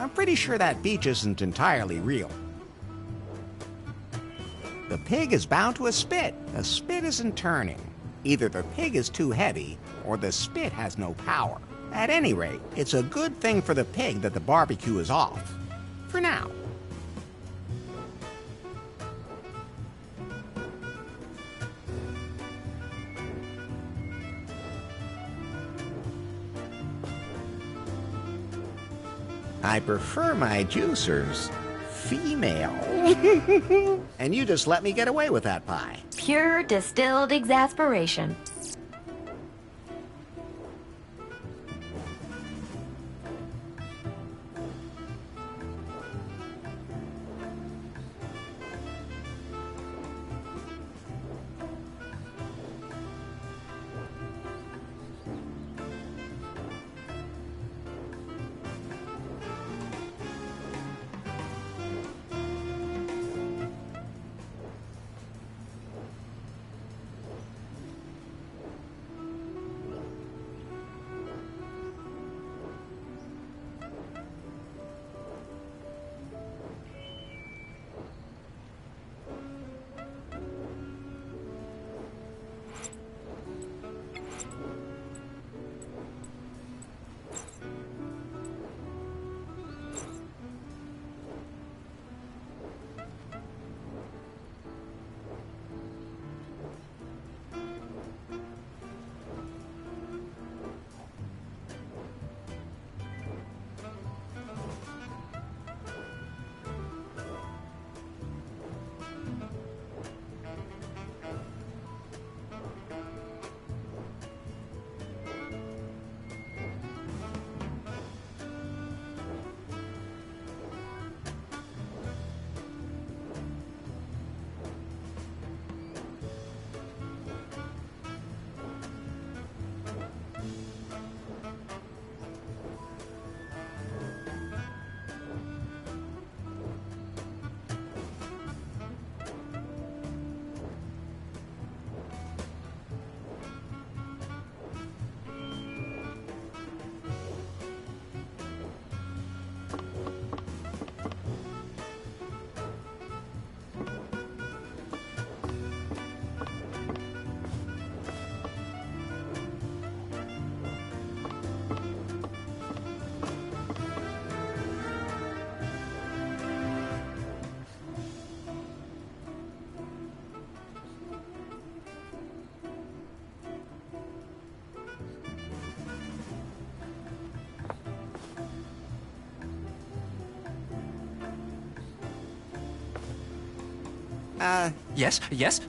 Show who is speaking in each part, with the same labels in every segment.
Speaker 1: I'm pretty sure that beach isn't entirely real. The pig is bound to a spit. The spit isn't turning. Either the pig is too heavy, or the spit has no power. At any rate, it's a good thing for the pig that the barbecue is off. For now. I prefer my juicers female. And you just let me get away with that pie.
Speaker 2: Pure distilled exasperation.
Speaker 3: Yes?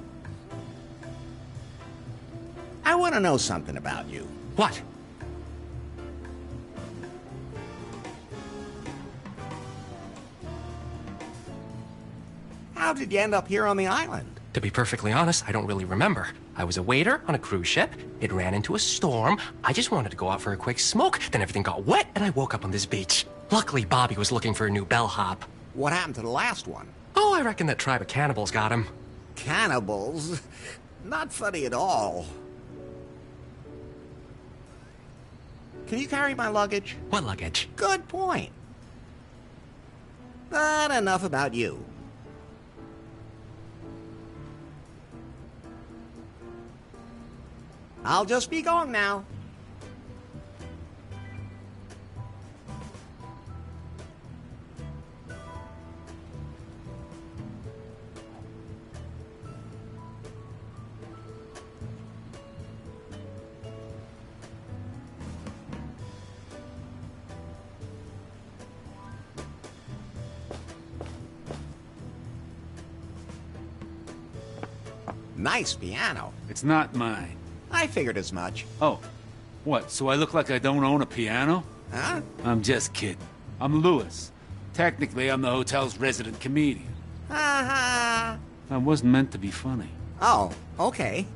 Speaker 1: I want to know something about you.
Speaker 3: What?
Speaker 1: How did you end up here on the island?
Speaker 3: To be perfectly honest, I don't really remember. I was a waiter on a cruise ship. It ran into a storm. I just wanted to go out for a quick smoke. Then everything got wet and I woke up on this beach. Luckily, Bobby was looking for a new bellhop.
Speaker 1: What happened to the last one?
Speaker 3: Oh, I reckon that tribe of cannibals got him.
Speaker 1: Cannibals? Not funny at all. Can you carry my luggage?
Speaker 3: What luggage?
Speaker 1: Good point. But enough about you. I'll just be going now. Nice piano.
Speaker 4: It's not mine.
Speaker 1: I figured as much.
Speaker 4: Oh, what, so I look like I don't own a piano?
Speaker 1: Huh?
Speaker 4: I'm just kidding. I'm Louis. Technically, I'm the hotel's resident comedian.
Speaker 1: Ha
Speaker 4: I wasn't meant to be funny.
Speaker 1: Oh, okay.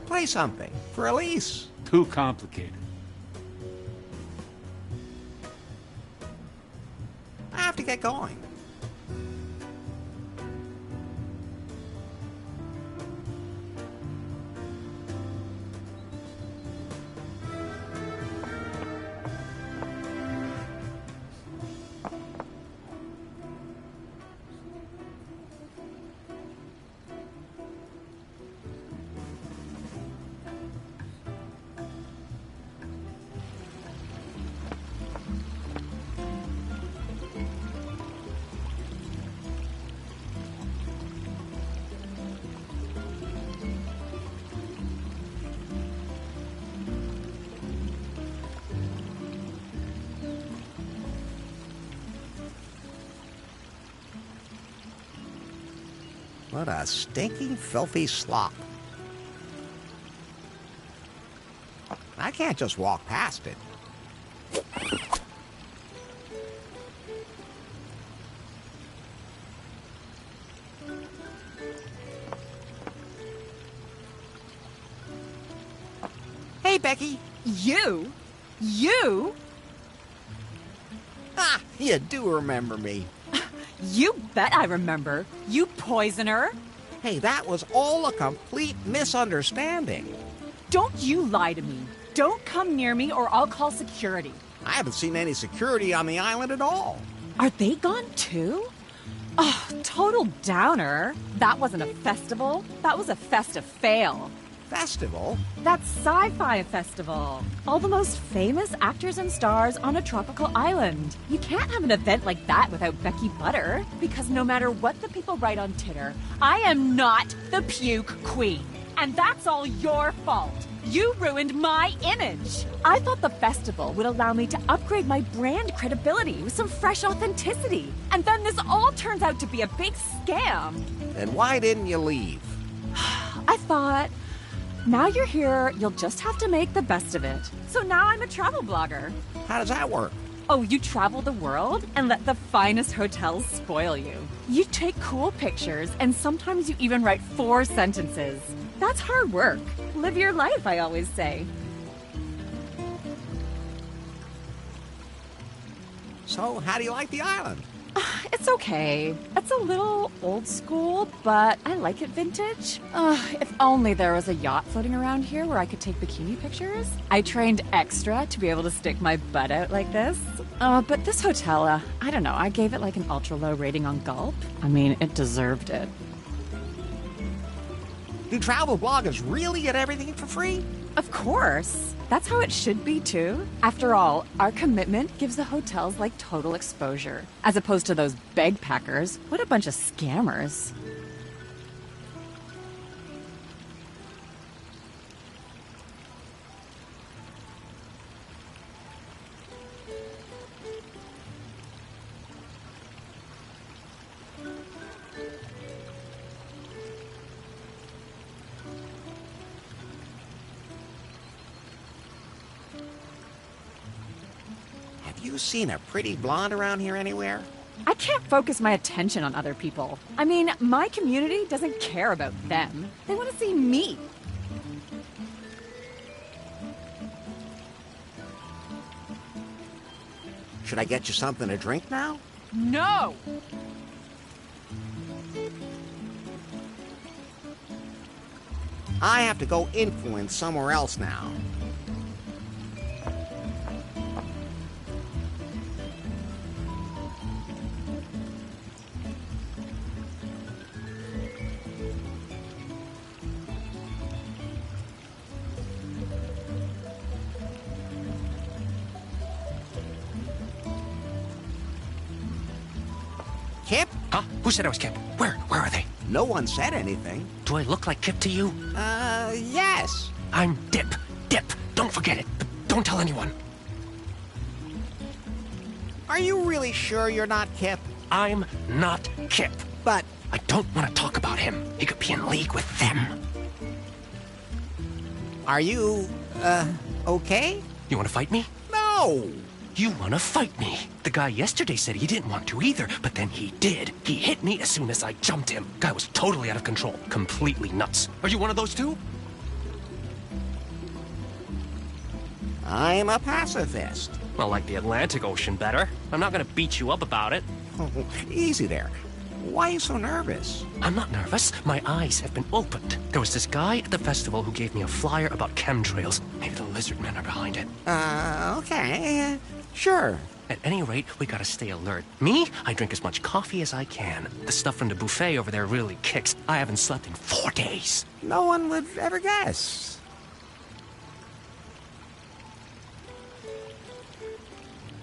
Speaker 1: Play something for Elise.
Speaker 4: Too complicated.
Speaker 1: I have to get going. What a stinking, filthy slop. I can't just walk past it. Hey, Becky.
Speaker 5: You? You?
Speaker 1: Ah, you do remember me.
Speaker 5: You bet I remember. You poisoner.
Speaker 1: Hey, that was all a complete misunderstanding.
Speaker 5: Don't you lie to me. Don't come near me or I'll call security.
Speaker 1: I haven't seen any security on the island at all.
Speaker 5: Are they gone too? Oh, total downer. That wasn't a festival. That was a festive fail.
Speaker 1: Festival?
Speaker 5: That's sci-fi festival. All the most famous actors and stars on a tropical island. You can't have an event like that without Becky Butter. Because no matter what the people write on Titter, I am not the puke queen. And that's all your fault. You ruined my image. I thought the festival would allow me to upgrade my brand credibility with some fresh authenticity. And then this all turns out to be a big scam.
Speaker 1: Then why didn't you leave?
Speaker 5: I thought, now you're here, you'll just have to make the best of it. So now I'm a travel blogger.
Speaker 1: How does that work?
Speaker 5: Oh, you travel the world and let the finest hotels spoil you. You take cool pictures and sometimes you even write 4 sentences. That's hard work. Live your life, I always say.
Speaker 1: So, how do you like the island?
Speaker 5: It's okay. It's a little old school, but I like it vintage. If only there was a yacht floating around here where I could take bikini pictures. I trained extra to be able to stick my butt out like this. But this hotel, I don't know, I gave it like an ultra low rating on Gulp. I mean, it deserved it.
Speaker 1: Do travel bloggers really get everything for free?
Speaker 5: Of course. That's how it should be, too. After all, our commitment gives the hotels, like, total exposure. As opposed to those bagpackers. What a bunch of scammers.
Speaker 1: Have you seen a pretty blonde around here anywhere?
Speaker 5: I can't focus my attention on other people. I mean, my community doesn't care about them. They want to see me.
Speaker 1: Should I get you something to drink now?
Speaker 5: No!
Speaker 1: I have to go influence somewhere else now. Kip?
Speaker 3: Huh? Who said I was Kip? Where are they?
Speaker 1: No one said anything.
Speaker 3: Do I look like Kip to you?
Speaker 1: Yes.
Speaker 3: I'm Dip. Dip. Don't forget it. But don't tell anyone.
Speaker 1: Are you really sure you're not Kip?
Speaker 3: I'm not Kip.
Speaker 1: But
Speaker 3: I don't want to talk about him. He could be in league with them.
Speaker 1: are you, okay?
Speaker 3: You want to fight me?
Speaker 1: No.
Speaker 3: You want to fight me? The guy yesterday said he didn't want to either, but then he did. He hit me as soon as I jumped him. Guy was totally out of control. Completely nuts. Are you one of those too?
Speaker 1: I'm a pacifist.
Speaker 3: I like the Atlantic Ocean better. I'm not gonna beat you up about it.
Speaker 1: Easy there. Why are you so nervous?
Speaker 3: I'm not nervous. My eyes have been opened. There was this guy at the festival who gave me a flyer about chemtrails. Maybe the lizard men are behind it.
Speaker 1: Okay. Sure.
Speaker 3: At any rate, we gotta stay alert. Me? I drink as much coffee as I can. The stuff from the buffet over there really kicks. I haven't slept in 4 days.
Speaker 1: No one would ever guess.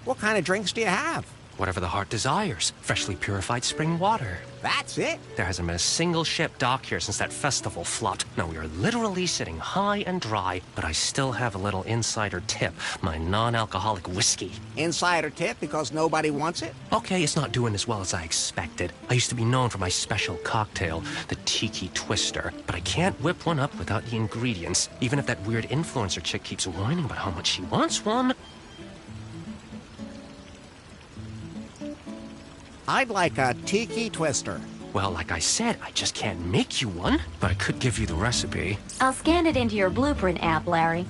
Speaker 1: What kind of drinks do you have?
Speaker 3: Whatever the heart desires. Freshly purified spring water.
Speaker 1: That's it?
Speaker 3: There hasn't been a single ship docked here since that festival flopped. No, we are literally sitting high and dry, but I still have a little insider tip. My non-alcoholic whiskey.
Speaker 1: Insider tip because nobody wants it?
Speaker 3: Okay, it's not doing as well as I expected. I used to be known for my special cocktail, the Tiki Twister, but I can't whip one up without the ingredients, even if that weird influencer chick keeps whining about how much she wants one.
Speaker 1: I'd like a Tiki Twister.
Speaker 3: Well, like I said, I just can't make you one, but I could give you the recipe.
Speaker 2: I'll scan it into your blueprint app, Larry.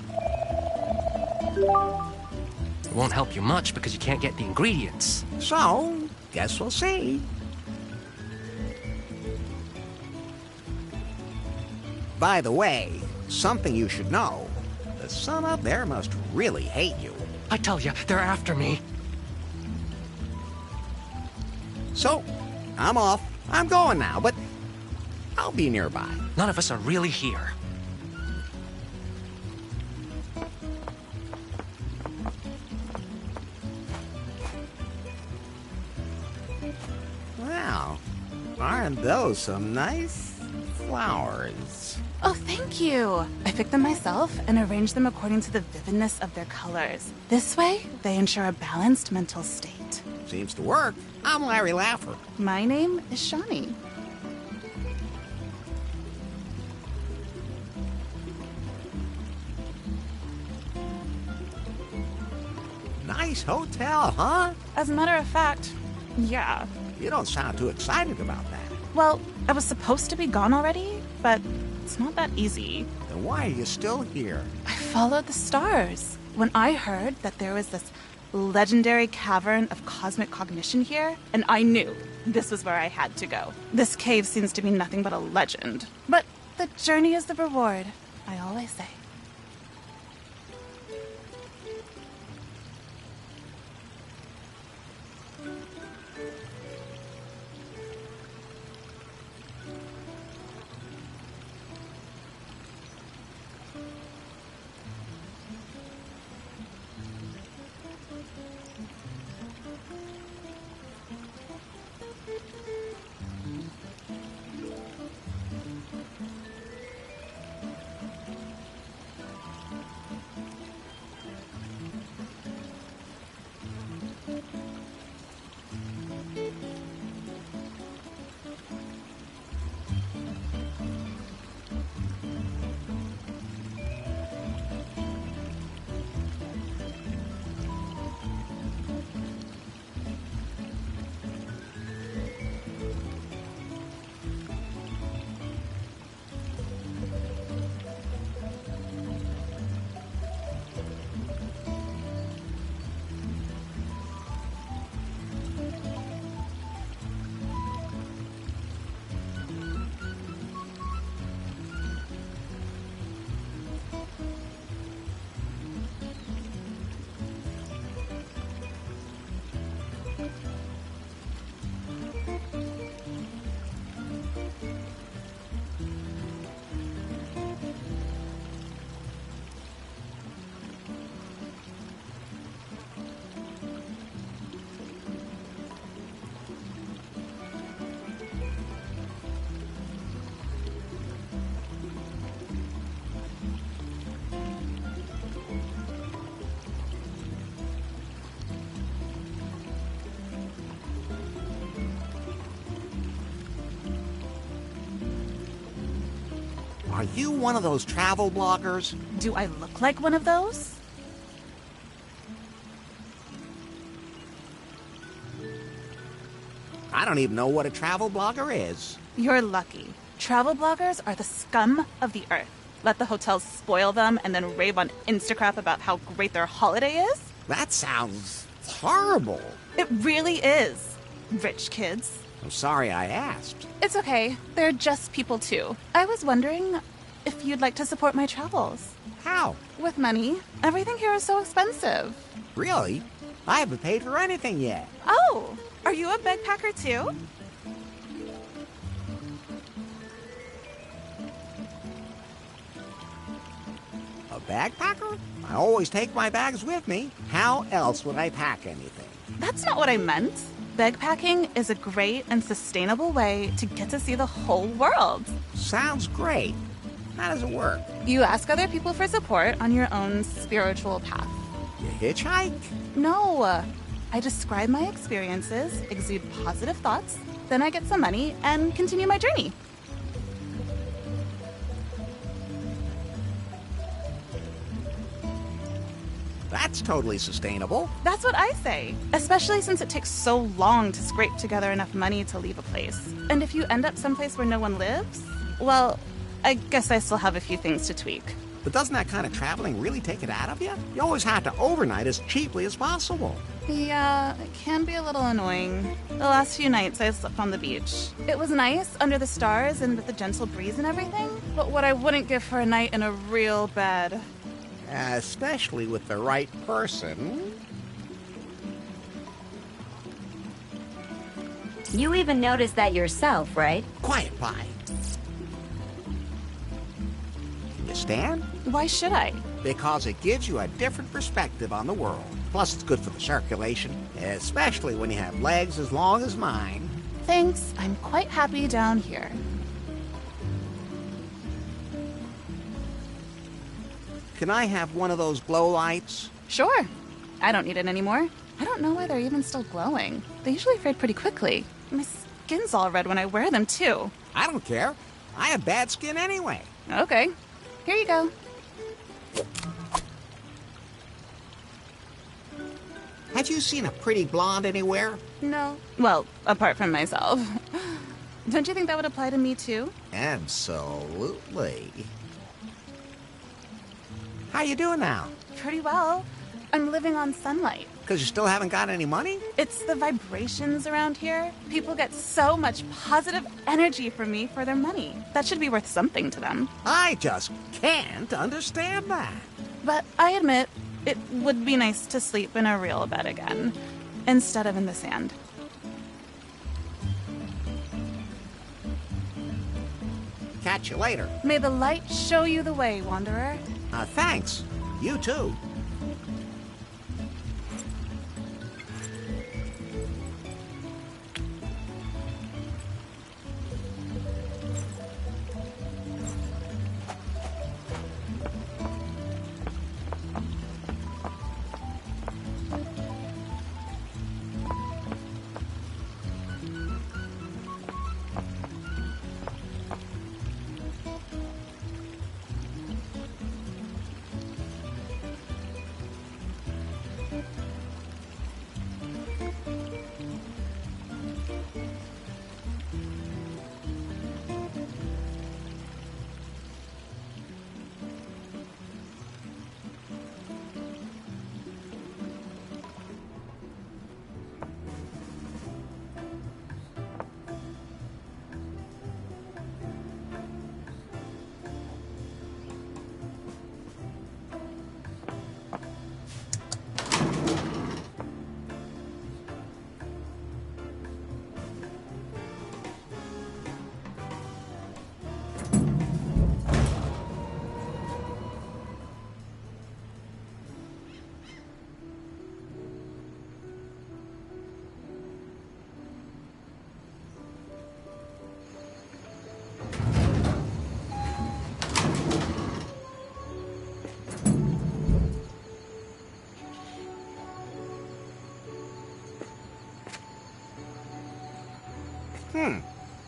Speaker 3: It won't help you much because you can't get the ingredients.
Speaker 1: So, guess we'll see. By the way, something you should know. The sun up there must really hate you.
Speaker 3: I tell you, they're after me.
Speaker 1: So, I'm off. I'm going now, but I'll be nearby.
Speaker 3: None of us are really here.
Speaker 1: Wow, aren't those some nice flowers?
Speaker 6: Oh, thank you. I picked them myself and arranged them according to the vividness of their colors. This way, they ensure a balanced mental state.
Speaker 1: Seems to work. I'm Larry Laffer.
Speaker 6: My name is Shawnee.
Speaker 1: Nice hotel, huh?
Speaker 6: As a matter of fact, yeah.
Speaker 1: You don't sound too excited about that.
Speaker 6: Well, I was supposed to be gone already, but it's not that easy.
Speaker 1: Then why are you still here?
Speaker 6: I followed the stars. When I heard that there was this legendary cavern of cosmic cognition here, and I knew this was where I had to go. This cave seems to be nothing but a legend. But the journey is the reward, I always say.
Speaker 1: Are you one of those travel bloggers?
Speaker 6: Do I look like one of those?
Speaker 1: I don't even know what a travel blogger is.
Speaker 6: You're lucky. Travel bloggers are the scum of the earth. Let the hotels spoil them and then rave on Instagram about how great their holiday is?
Speaker 1: That sounds horrible.
Speaker 6: It really is. Rich kids.
Speaker 1: I'm sorry I asked.
Speaker 6: It's okay. They're just people too. I was wondering if you'd like to support my travels.
Speaker 1: How?
Speaker 6: With money. Everything here is so expensive.
Speaker 1: Really? I haven't paid for anything yet.
Speaker 6: Oh, are you a backpacker too?
Speaker 1: A backpacker? I always take my bags with me. How else would I pack anything?
Speaker 6: That's not what I meant. Bagpacking is a great and sustainable way to get to see the whole world.
Speaker 1: Sounds great. How does it work?
Speaker 6: You ask other people for support on your own spiritual path.
Speaker 1: You hitchhike?
Speaker 6: No. I describe my experiences, exude positive thoughts, then I get some money and continue my journey.
Speaker 1: That's totally sustainable.
Speaker 6: That's what I say, especially since it takes so long to scrape together enough money to leave a place. And if you end up someplace where no one lives, well, I guess I still have a few things to tweak.
Speaker 1: But doesn't that kind of traveling really take it out of you? You always have to overnight as cheaply as possible.
Speaker 6: Yeah, it can be a little annoying. The last few nights I slept on the beach. It was nice under the stars and with the gentle breeze and everything, but what I wouldn't give for a night in a real bed.
Speaker 1: Especially with the right person.
Speaker 2: You even noticed that yourself, right?
Speaker 1: Quiet, Pie. Can you stand?
Speaker 6: Why should I?
Speaker 1: Because it gives you a different perspective on the world. Plus, it's good for the circulation, especially when you have legs as long as mine.
Speaker 6: Thanks, I'm quite happy down here.
Speaker 1: Can I have one of those glow lights?
Speaker 6: Sure. I don't need it anymore. I don't know why they're even still glowing. They usually fade pretty quickly. My skin's all red when I wear them, too.
Speaker 1: I don't care. I have bad skin anyway.
Speaker 6: Okay. Here you go.
Speaker 1: Have you seen a pretty blonde anywhere?
Speaker 6: No. Well, apart from myself. Don't you think that would apply to me, too?
Speaker 1: Absolutely. How you doing now?
Speaker 6: Pretty well. I'm living on sunlight.
Speaker 1: Because you still haven't got any money?
Speaker 6: It's the vibrations around here. People get so much positive energy from me for their money. That should be worth something to them.
Speaker 1: I just can't understand that.
Speaker 6: But I admit, it would be nice to sleep in a real bed again, instead of in the sand.
Speaker 1: Catch you later.
Speaker 6: May the light show you the way, wanderer.
Speaker 1: Thanks. You too.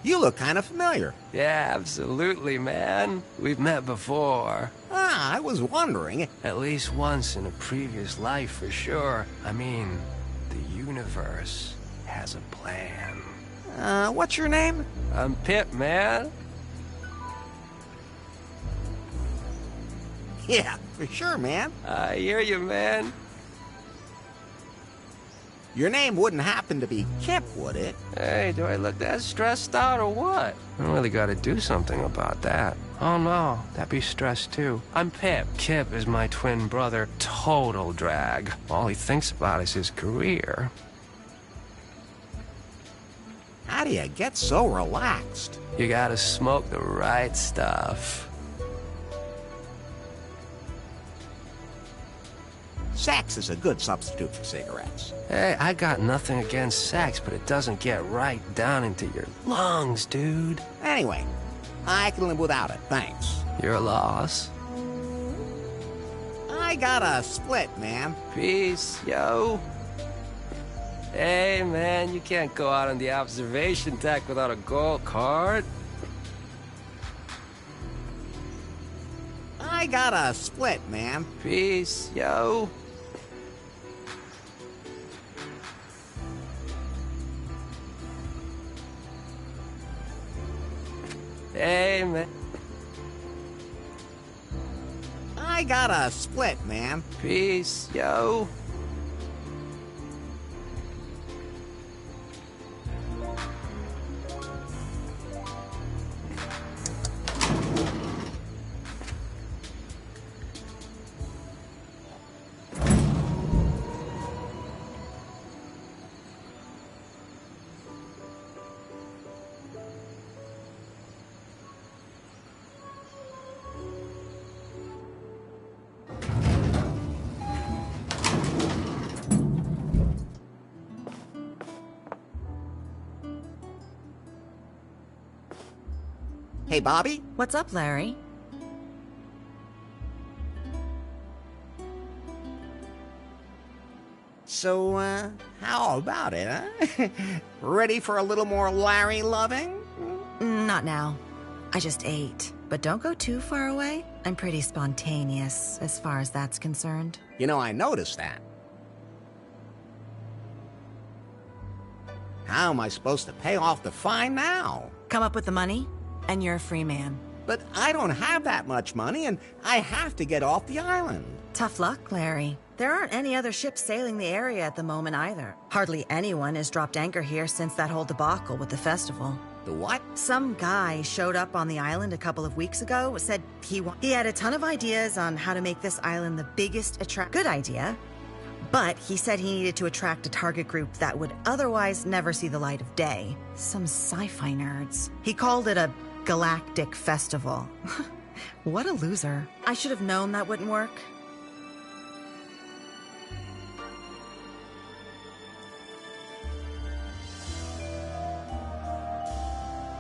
Speaker 1: You look kind of familiar.
Speaker 3: Yeah, absolutely, man. We've met before.
Speaker 1: I was wondering.
Speaker 3: At least once in a previous life, for sure. I mean, the universe has a plan.
Speaker 1: What's your name?
Speaker 3: I'm Pip, man.
Speaker 1: Yeah, for sure, man.
Speaker 3: I hear you, man.
Speaker 1: Your name wouldn't happen to be Kip, would it?
Speaker 3: Hey, do I look that stressed out or what? I really gotta do something about that. Oh no, that'd be stress too. I'm Pip. Kip is my twin brother. Total drag. All he thinks about is his career.
Speaker 1: How do you get so relaxed?
Speaker 3: You gotta smoke the right stuff.
Speaker 1: Sex is a good substitute for cigarettes.
Speaker 3: Hey, I got nothing against sex, but it doesn't get right down into your lungs, dude.
Speaker 1: Anyway, I can live without it, thanks.
Speaker 3: Your loss.
Speaker 1: I got a split, man.
Speaker 3: Peace, yo. Hey, man, you can't go out on the observation deck without a gold card.
Speaker 1: I got a split, man.
Speaker 3: Peace, yo. Hey, man.
Speaker 1: I got a split, man.
Speaker 3: Peace, yo.
Speaker 1: Hey, Bobby?
Speaker 7: What's up, Larry?
Speaker 1: So, how about it, huh? Ready for a little more Larry loving?
Speaker 7: Not now. I just ate. But don't go too far away. I'm pretty spontaneous as far as that's concerned.
Speaker 1: You know, I noticed that. How am I supposed to pay off the fine now?
Speaker 7: Come up with the money, and you're a free man.
Speaker 1: But I don't have that much money, and I have to get off the island.
Speaker 7: Tough luck, Larry. There aren't any other ships sailing the area at the moment either. Hardly anyone has dropped anchor here since that whole debacle with the festival.
Speaker 1: The what?
Speaker 7: Some guy showed up on the island a couple of weeks ago, said he had a ton of ideas on how to make this island the biggest Good idea. But he said he needed to attract a target group that would otherwise never see the light of day. Some sci-fi nerds. He called it a galactic festival. What a loser. I should have known that wouldn't work.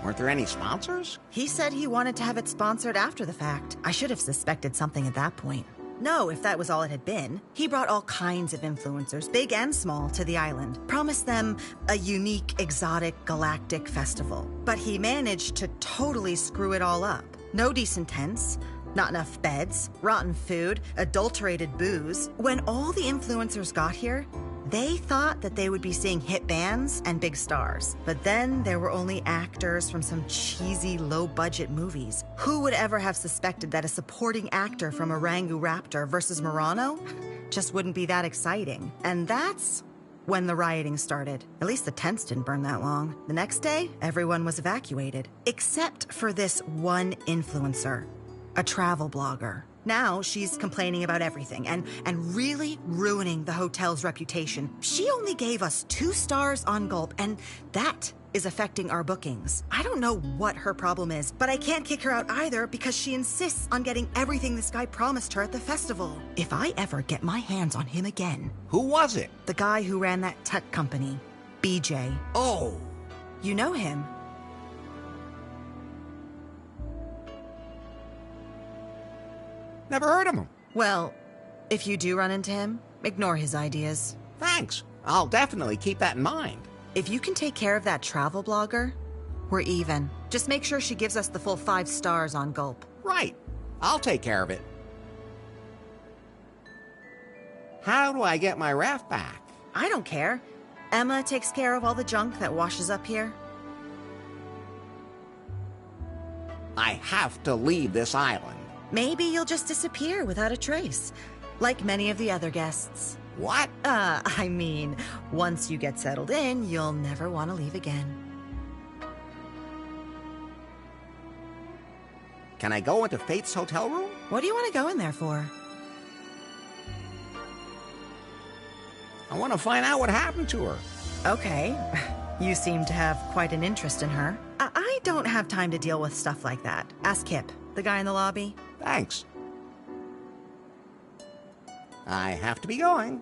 Speaker 1: Weren't there any sponsors?
Speaker 7: He said he wanted to have it sponsored after the fact. I should have suspected something at that point. No, if that was all it had been. He brought all kinds of influencers, big and small, to the island. Promised them a unique, exotic, galactic festival. But he managed to totally screw it all up. No decent tents, not enough beds, rotten food, adulterated booze. When all the influencers got here, they thought that they would be seeing hit bands and big stars. But then there were only actors from some cheesy, low-budget movies. Who would ever have suspected that a supporting actor from Orangu Raptor versus Murano just wouldn't be that exciting? And that's when the rioting started. At least the tents didn't burn that long. The next day, everyone was evacuated. Except for this one influencer, a travel blogger. Now she's complaining about everything and really ruining the hotel's reputation. She only gave us 2 stars on Gulp, and that is affecting our bookings. I don't know what her problem is, but I can't kick her out either because she insists on getting everything this guy promised her at the festival. If I ever get my hands on him again...
Speaker 1: Who was it?
Speaker 7: The guy who ran that tech company, BJ.
Speaker 1: Oh.
Speaker 7: You know him.
Speaker 1: Never heard of him.
Speaker 7: Well, if you do run into him, ignore his ideas.
Speaker 1: Thanks. I'll definitely keep that in mind.
Speaker 7: If you can take care of that travel blogger, we're even. Just make sure she gives us the full 5 stars on Gulp.
Speaker 1: Right. I'll take care of it. How do I get my raft back?
Speaker 7: I don't care. Emma takes care of all the junk that washes up here.
Speaker 1: I have to leave this island.
Speaker 7: Maybe you'll just disappear without a trace, like many of the other guests.
Speaker 1: What?
Speaker 7: I mean, once you get settled in, you'll never want to leave again.
Speaker 1: Can I go into Faith's hotel room?
Speaker 7: What do you want to go in there for?
Speaker 1: I want to find out what happened to her.
Speaker 7: Okay. You seem to have quite an interest in her. I don't have time to deal with stuff like that. Ask Kip, the guy in the lobby.
Speaker 1: Thanks. I have to be going.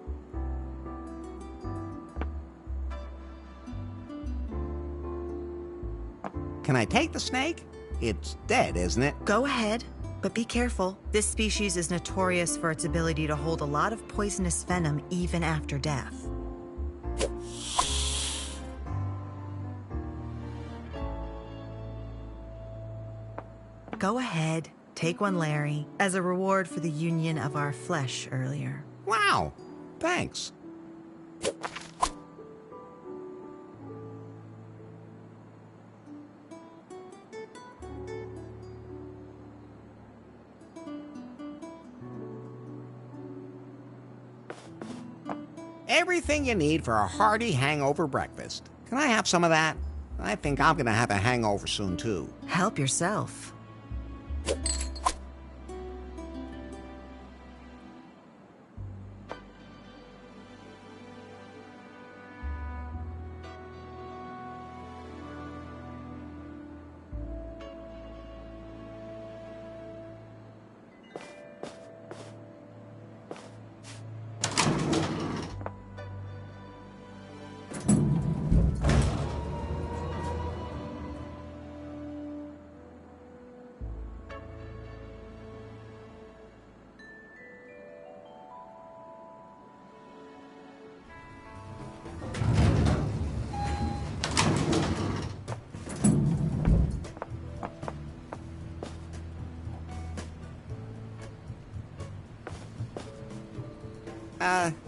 Speaker 1: Can I take the snake? It's dead, isn't it?
Speaker 7: Go ahead, but be careful. This species is notorious for its ability to hold a lot of poisonous venom even after death. Go ahead, take one, Larry, as a reward for the union of our flesh earlier.
Speaker 1: Wow, thanks. Everything you need for a hearty hangover breakfast. Can I have some of that? I think I'm gonna have a hangover soon, too.
Speaker 7: Help yourself.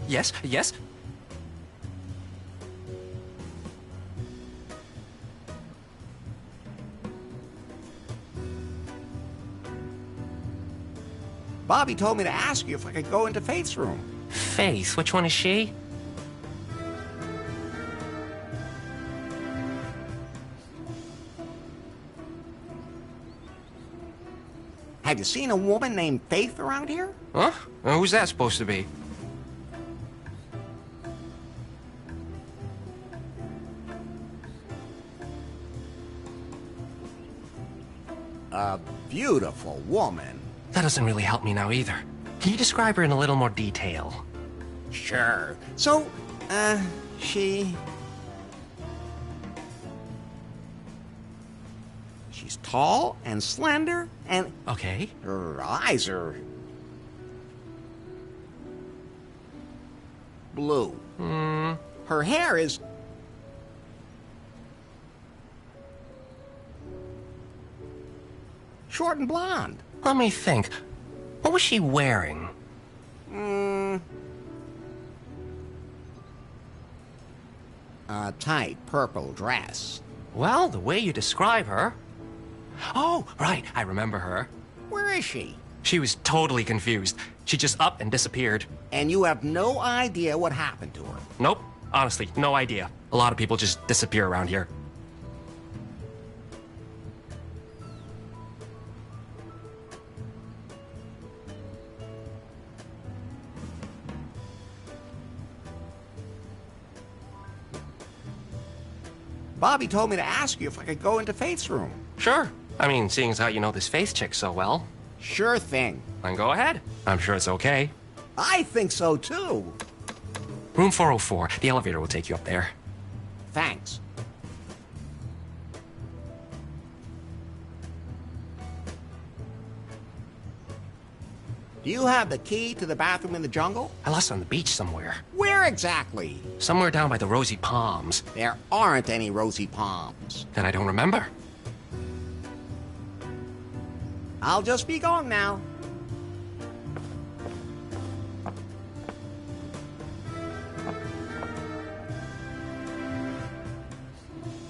Speaker 3: Yes, yes?
Speaker 1: Bobby told me to ask you if I could go into Faith's room.
Speaker 3: Faith, which one is she?
Speaker 1: Have you seen a woman named Faith around here?
Speaker 3: Huh? Who's that supposed to be?
Speaker 1: A beautiful woman.
Speaker 3: That doesn't really help me now either. Can you describe her in a little more detail?
Speaker 1: Sure. So, she's tall and slender, and
Speaker 3: Okay.
Speaker 1: her eyes are blue. Her hair is short and blonde.
Speaker 3: Let me think. What was she wearing?
Speaker 1: A tight purple dress.
Speaker 3: Well, the way you describe her... Oh, right, I remember her.
Speaker 1: Where is she?
Speaker 3: She was totally confused. She just up and disappeared.
Speaker 1: And you have no idea what happened to her.
Speaker 3: Nope, honestly, no idea. A lot of people just disappear around here.
Speaker 1: Bobby told me to ask you if I could go into Faith's room.
Speaker 3: Sure. I mean, seeing as how you know this Faith chick so well,
Speaker 1: Sure thing.
Speaker 3: then go ahead. I'm sure it's okay.
Speaker 1: I think so, too.
Speaker 3: Room 404. The elevator will take you up there.
Speaker 1: Thanks. Do you have the key to the bathroom in the jungle?
Speaker 3: I lost it on the beach somewhere.
Speaker 1: Where exactly?
Speaker 3: Somewhere down by the rosy palms.
Speaker 1: There aren't any rosy palms.
Speaker 3: Then I don't remember.
Speaker 1: I'll just be going now.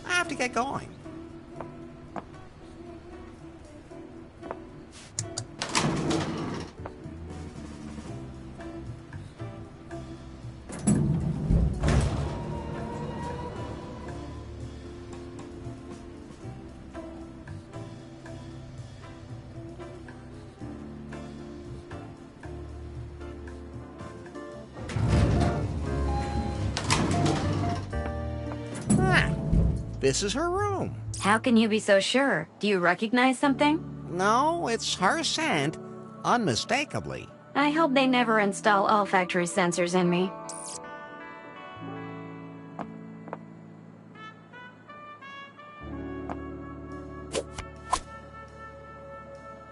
Speaker 1: I have to get going. This is her room.
Speaker 2: How can you be so sure? Do you recognize something?
Speaker 1: No, it's her scent, unmistakably.
Speaker 2: I hope they never install all factory sensors in me.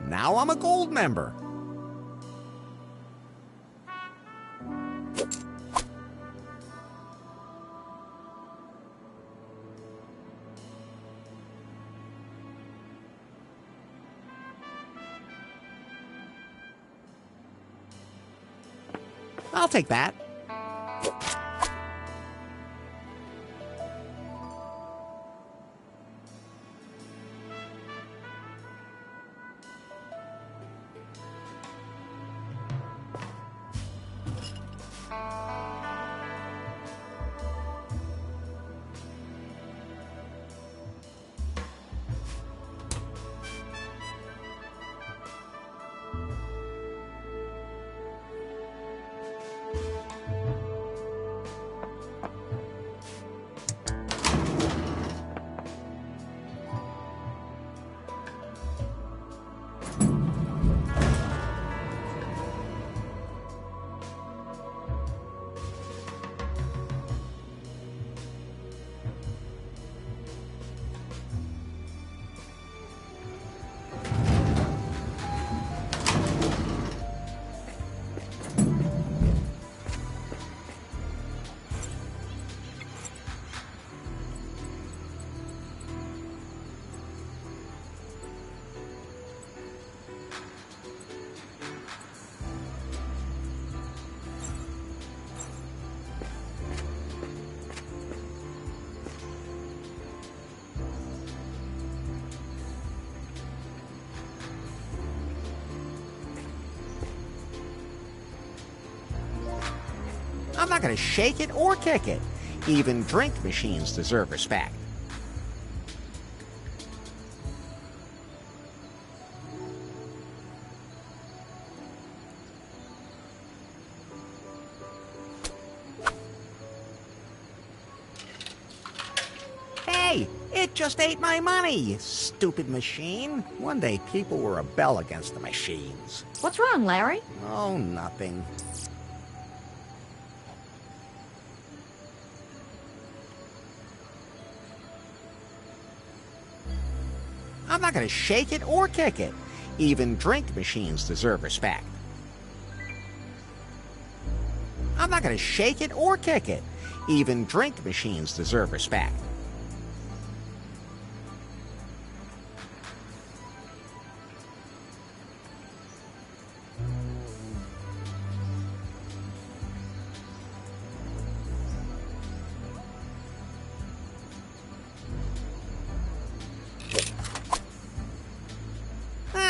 Speaker 1: Now I'm a gold member. I'll take that. I'm not going to shake it or kick it. Even drink machines deserve respect. Hey, it just ate my money, you stupid machine. One day people will rebel against the machines.
Speaker 2: What's wrong, Larry?
Speaker 1: Oh, nothing. I'm not going to shake it or kick it. Even drink machines deserve respect. I'm not going to shake it or kick it. Even drink machines deserve respect.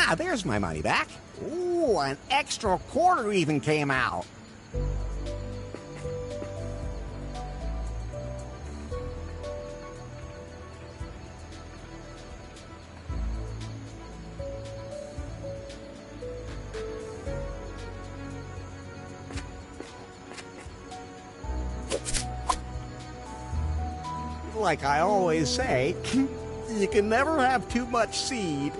Speaker 1: Ah, there's my money back. Ooh, an extra quarter even came out. Like I always say, you can never have too much seed.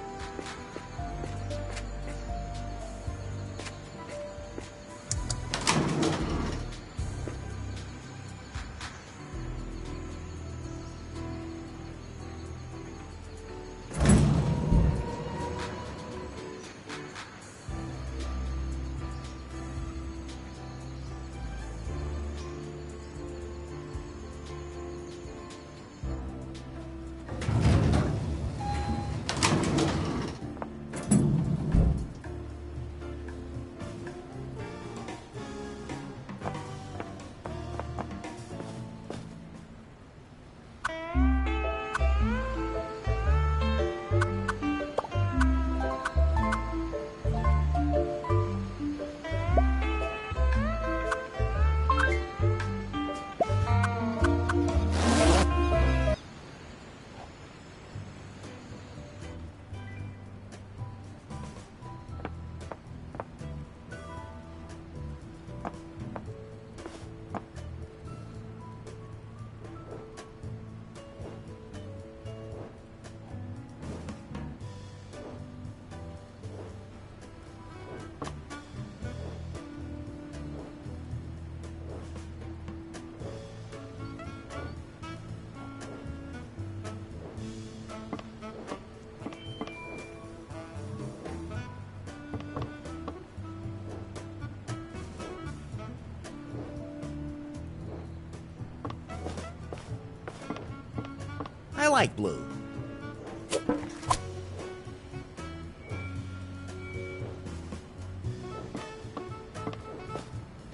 Speaker 1: I like blue.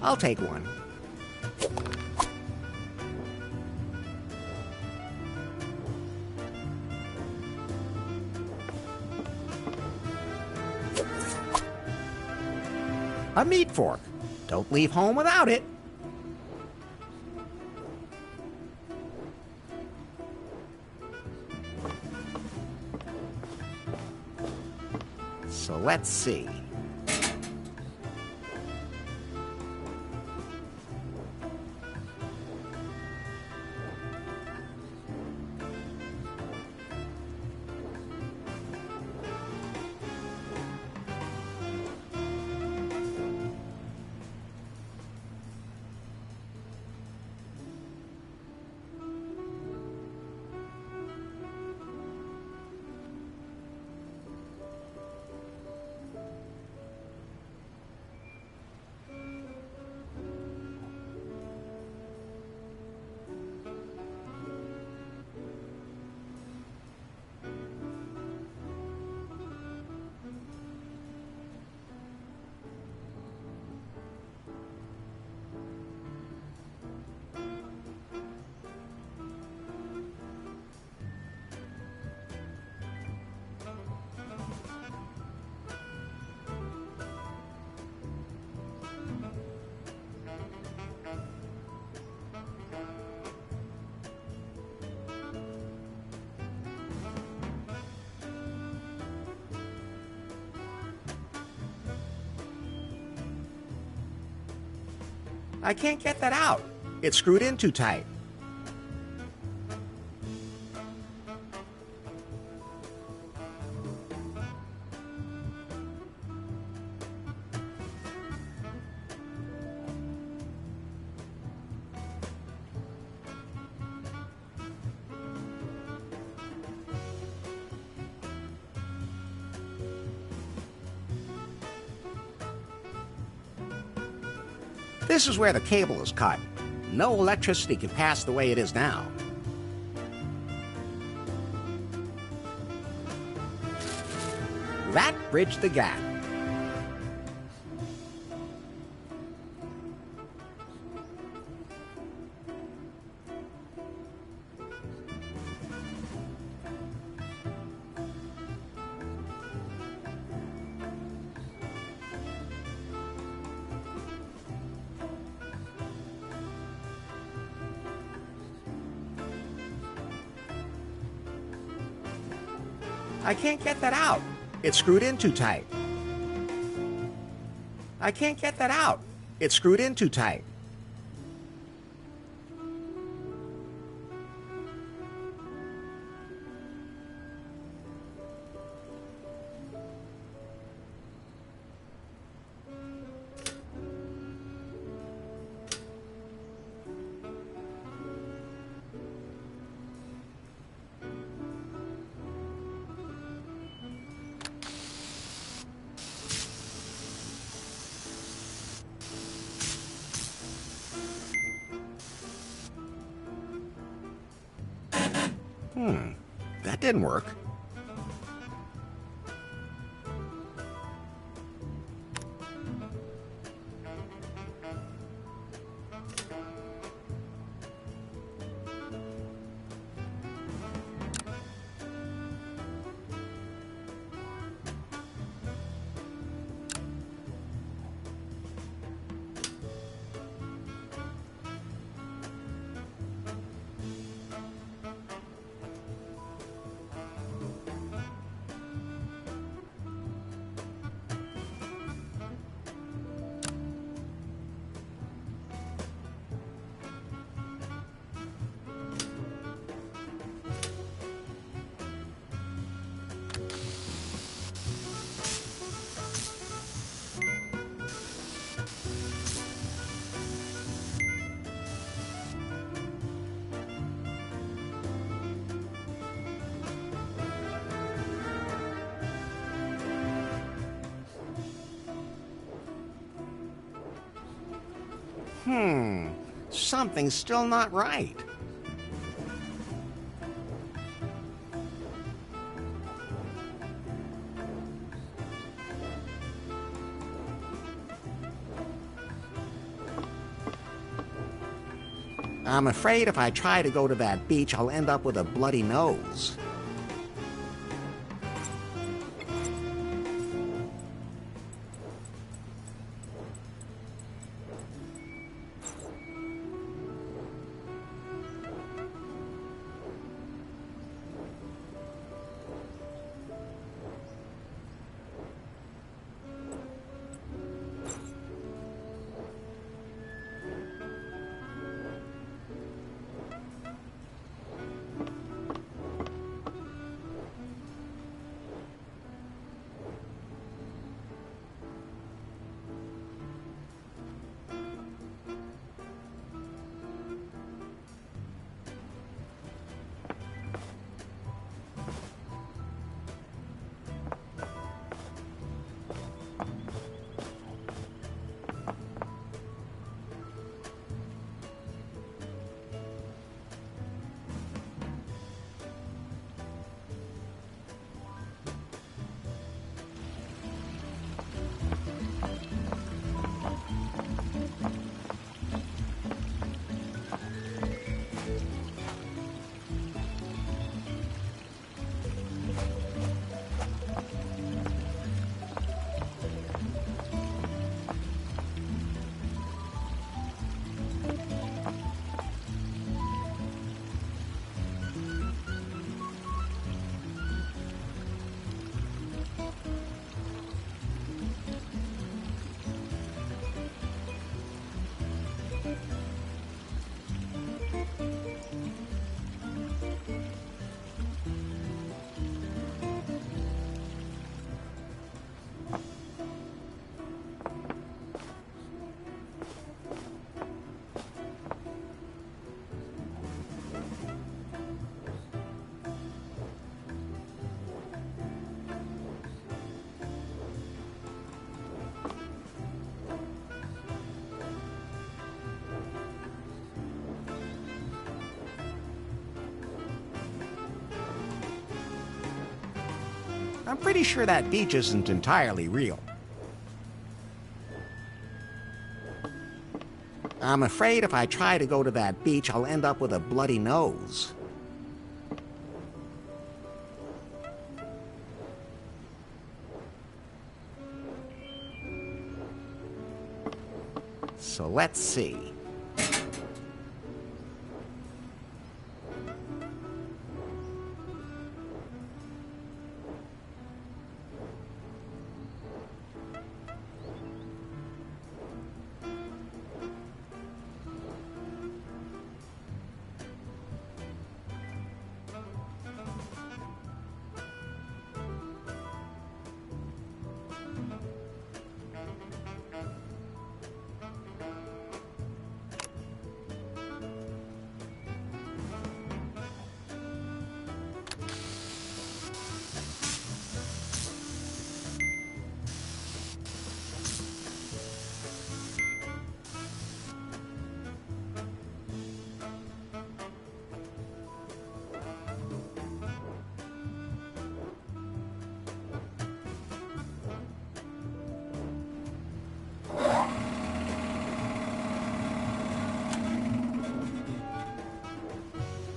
Speaker 1: I'll take one. A meat fork. Don't leave home without it. So let's see. I can't get that out. It's screwed in too tight. This is where the cable is cut. No electricity can pass the way it is now. That bridged the gap. I can't get that out. It's screwed in too tight. I can't get that out. It's screwed in too tight. That didn't work. Something's still not right. I'm afraid if I try to go to that beach, I'll end up with a bloody nose. I'm pretty sure that beach isn't entirely real. I'm afraid if I try to go to that beach, I'll end up with a bloody nose. So let's see.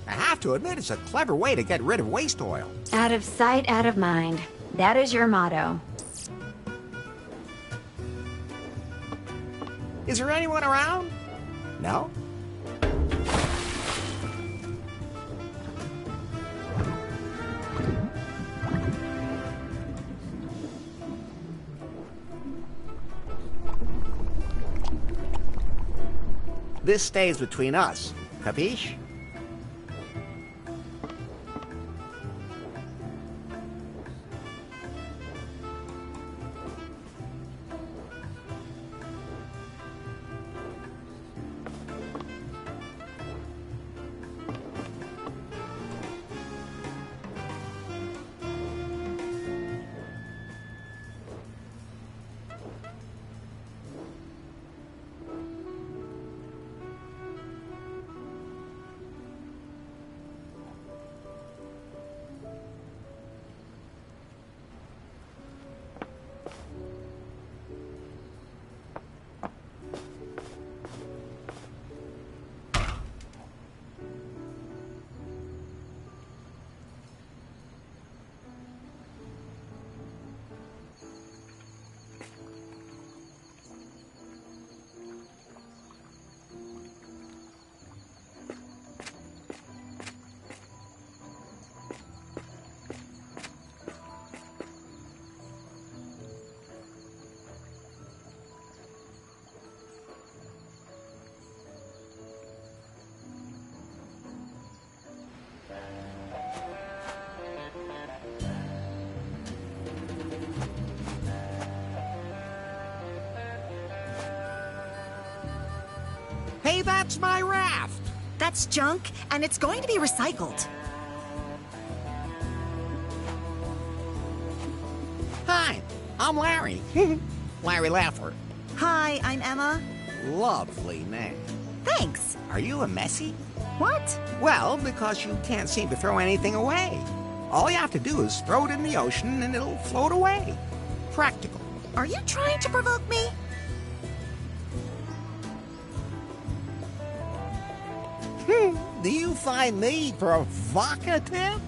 Speaker 1: I have to admit, it's a clever way to get rid of waste oil.
Speaker 2: Out of sight, out of mind. That is your motto.
Speaker 1: Is there anyone around? No? This stays between us. Capiche? Hey, that's my raft!
Speaker 7: That's junk, and it's going to be recycled.
Speaker 1: Hi, I'm Larry. Larry Laffer.
Speaker 7: Hi, I'm Emma.
Speaker 1: Lovely name.
Speaker 7: Thanks.
Speaker 1: Are you a Messi?
Speaker 7: What?
Speaker 1: Well, because you can't seem to throw anything away. All you have to do is throw it in the ocean and it'll float away. Practical.
Speaker 7: Are you trying to provoke me?
Speaker 1: Do you find me provocative?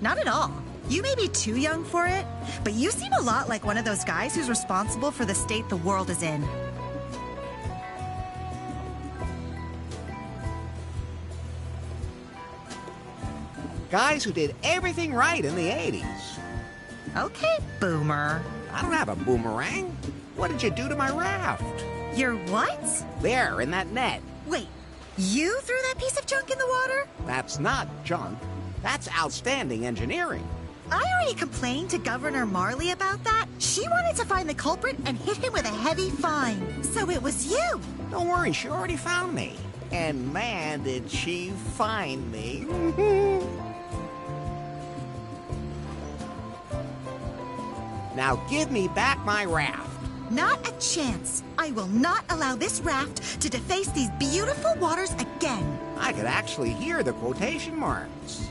Speaker 7: Not at all. You may be too young for it, but you seem a lot like one of those guys who's responsible for the state the world is in.
Speaker 1: Guys who did everything right in the 80s.
Speaker 7: Okay, boomer.
Speaker 1: I don't have a boomerang. What did you do to my raft?
Speaker 7: You're what?
Speaker 1: There, in that net.
Speaker 7: Wait, you threw that piece of junk in the water?
Speaker 1: That's not junk. That's outstanding engineering.
Speaker 7: I already complained to Governor Marley about that. She wanted to find the culprit and hit him with a heavy fine. So it was you.
Speaker 1: Don't worry, she already found me. And man, did she find me. Now give me back my raft.
Speaker 7: Not a chance. I will not allow this raft to deface these beautiful waters again.
Speaker 1: I could actually hear the quotation marks.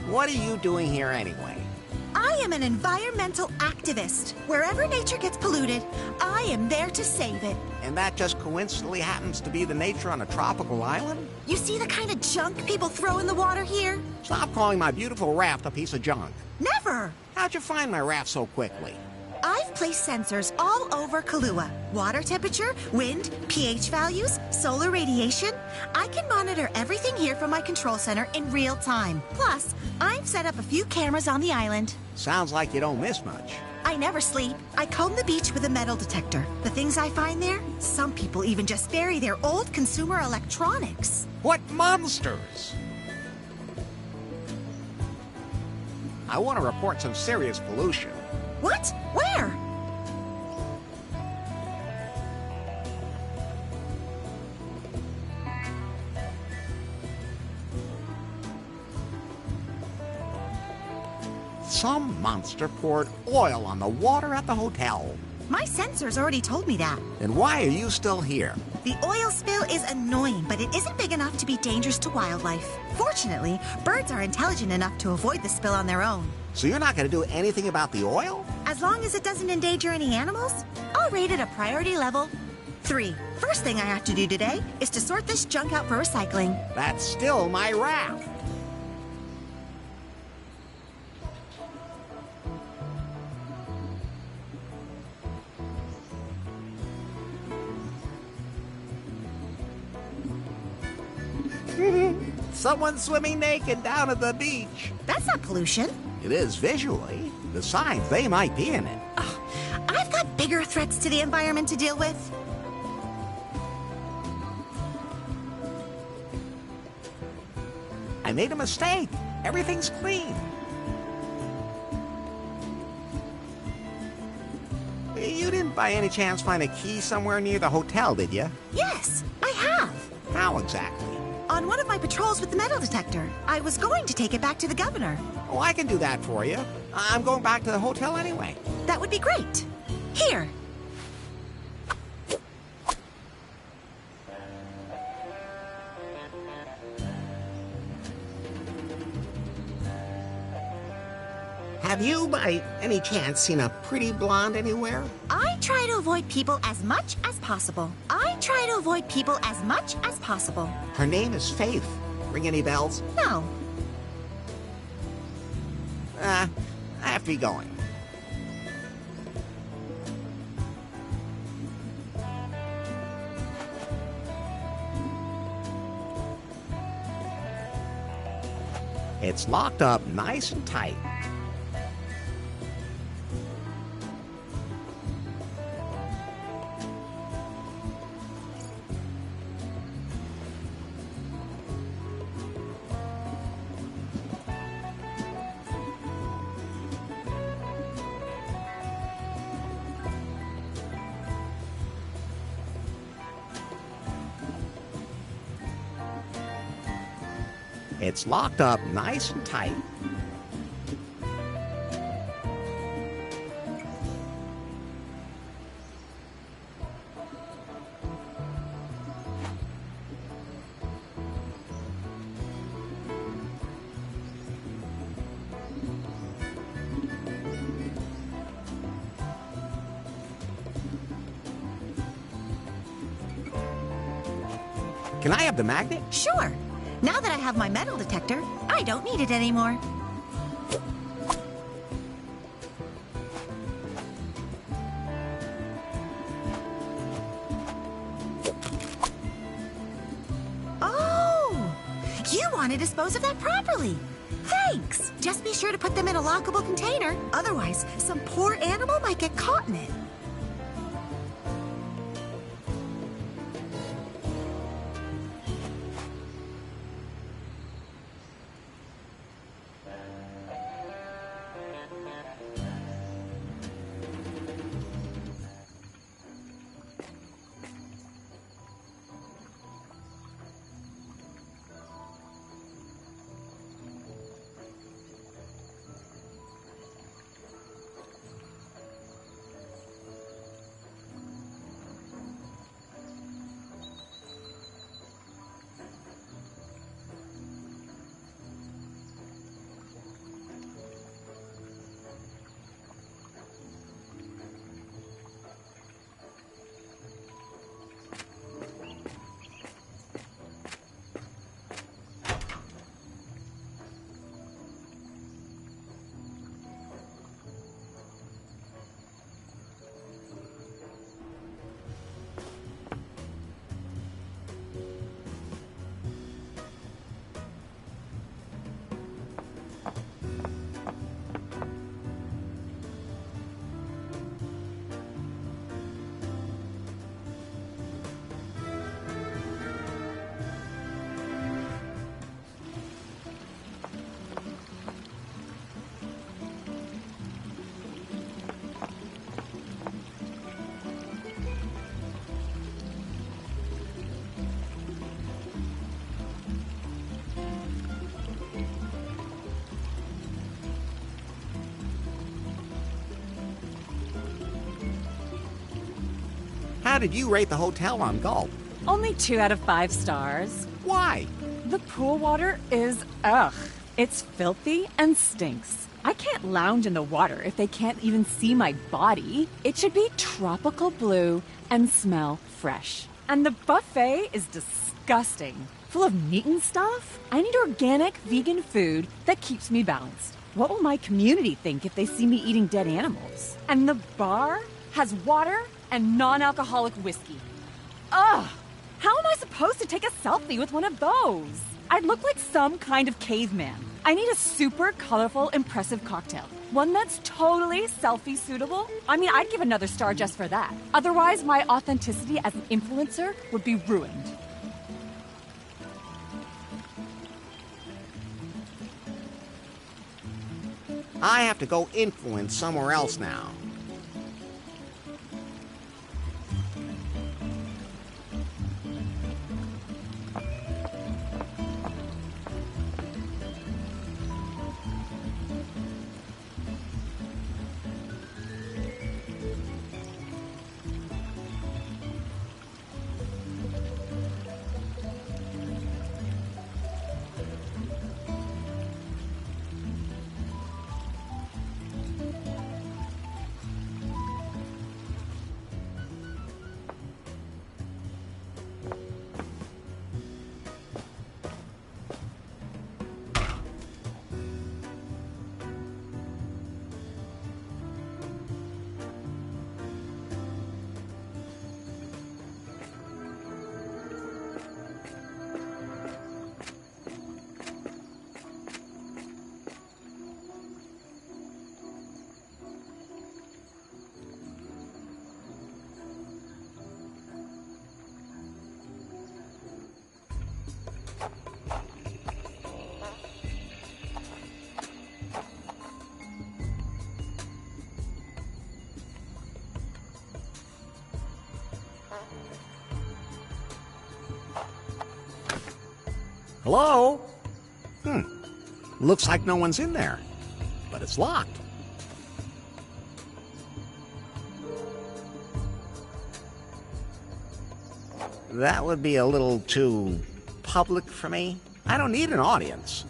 Speaker 1: What are you doing here anyway?
Speaker 7: I am an environmental activist. Wherever nature gets polluted, I am there to save it.
Speaker 1: And that just coincidentally happens to be the nature on a tropical island?
Speaker 7: You see the kind of junk people throw in the water here?
Speaker 1: Stop calling my beautiful raft a piece of junk.
Speaker 7: Never!
Speaker 1: How'd you find my raft so quickly?
Speaker 7: I've placed sensors all over Kahlua. Water temperature, wind, pH values, solar radiation. I can monitor everything here from my control center in real time. Plus, I've set up a few cameras on the island.
Speaker 1: Sounds like you don't miss much.
Speaker 7: I never sleep. I comb the beach with a metal detector. The things I find there, some people even just bury their old consumer electronics.
Speaker 1: What monsters! I want to report some serious pollution.
Speaker 7: What? Where?
Speaker 1: Some monster poured oil on the water at the hotel.
Speaker 7: My sensors already told me that.
Speaker 1: Then why are you still here?
Speaker 7: The oil spill is annoying, but it isn't big enough to be dangerous to wildlife. Fortunately, birds are intelligent enough to avoid the spill on their own.
Speaker 1: So you're not going to do anything about the oil?
Speaker 7: As long as it doesn't endanger any animals, I'll rate it a priority level 3. First thing I have to do today is to sort this junk out for recycling.
Speaker 1: That's still my raft. Someone swimming naked down at the beach.
Speaker 7: That's not pollution.
Speaker 1: It is visually. Besides, they might be in it.
Speaker 7: Oh, I've got bigger threats to the environment to deal with.
Speaker 1: I made a mistake. Everything's clean. You didn't by any chance find a key somewhere near the hotel, did you?
Speaker 7: Yes, I have.
Speaker 1: How exactly?
Speaker 7: On one of my patrols with the metal detector. I was going to take it back to the governor.
Speaker 1: Oh, I can do that for you. I'm going back to the hotel anyway.
Speaker 7: That would be great. Here.
Speaker 1: Have you, by any chance, seen a pretty blonde anywhere?
Speaker 7: I try to avoid people as much as possible.
Speaker 1: Her name is Faith. Ring any bells?
Speaker 7: No.
Speaker 1: I have to be going. It's locked up nice and tight. It's locked up nice and tight. Can I have the magnet?
Speaker 7: Sure. Now that I have my metal detector, I don't need it anymore. Oh! You want to dispose of that properly. Thanks. Just be sure to put them in a lockable container. Otherwise, some poor animal might get caught in it.
Speaker 1: How did you rate the hotel on Gulp?
Speaker 5: Only 2 out of 5 stars.
Speaker 1: Why?
Speaker 5: The pool water is ugh. It's filthy and stinks. I can't lounge in the water if they can't even see my body. It should be tropical blue and smell fresh. And the buffet is disgusting. Full of meat and stuff. I need organic, vegan food that keeps me balanced. What will my community think if they see me eating dead animals? And the bar has water and non-alcoholic whiskey. Ugh! How am I supposed to take a selfie with one of those? I'd look like some kind of caveman. I need a super colorful, impressive cocktail. One that's totally selfie suitable. I mean, I'd give another star just for that. Otherwise, my authenticity as an influencer would be ruined.
Speaker 1: I have to go influence somewhere else now. Hello? Looks like no one's in there, but it's locked. That would be a little too public for me. I don't need an audience.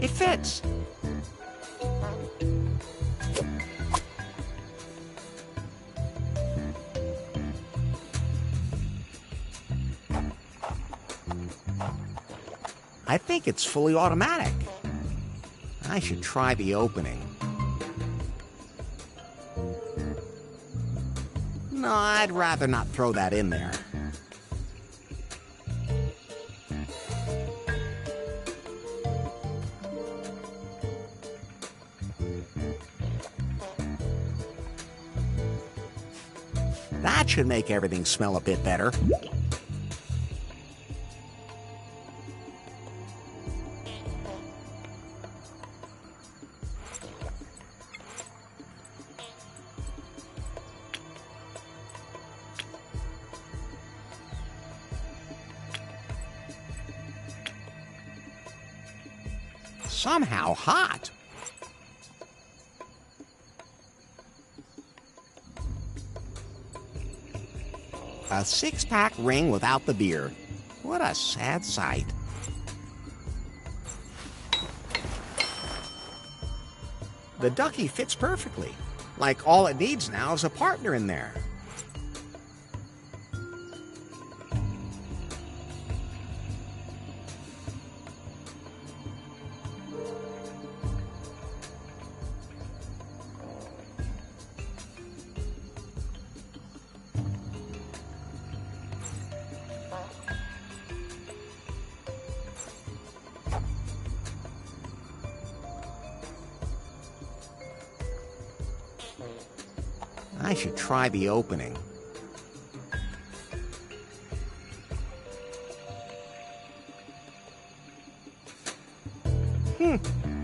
Speaker 1: It fits. I think it's fully automatic. I should try the opening. No, I'd rather not throw that in there. That should make everything smell a bit better. Somehow hot. A six-pack ring without the beer. What a sad sight. The ducky fits perfectly. Like all it needs now is a partner in there. I should try the opening.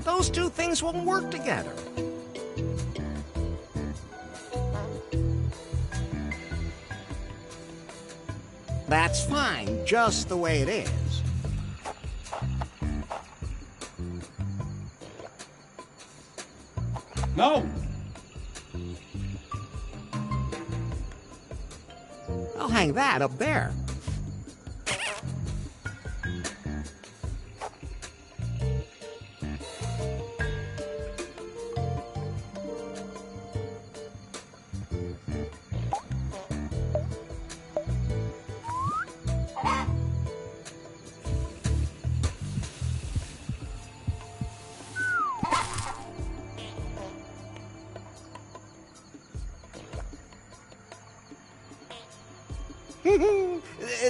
Speaker 1: Those two things won't work together. That's fine, just the way it is.
Speaker 4: No!
Speaker 1: I'll hang that up there.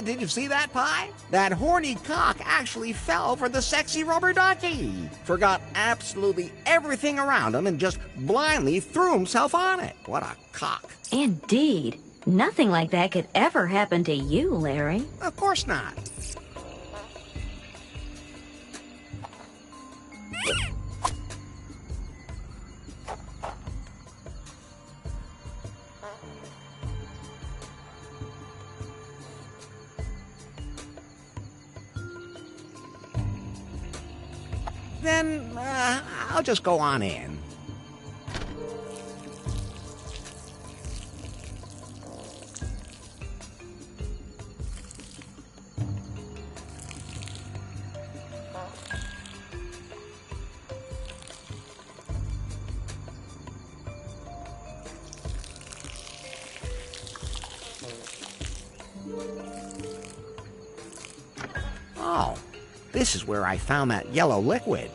Speaker 1: Did you see that, Pie? That horny cock actually fell for the sexy rubber ducky. Forgot absolutely everything around him and just blindly threw himself on it. What a cock.
Speaker 2: Indeed. Nothing like that could ever happen to you, Larry.
Speaker 1: Of course not. Then, I'll just go on in. Oh, this is where I found that yellow liquid.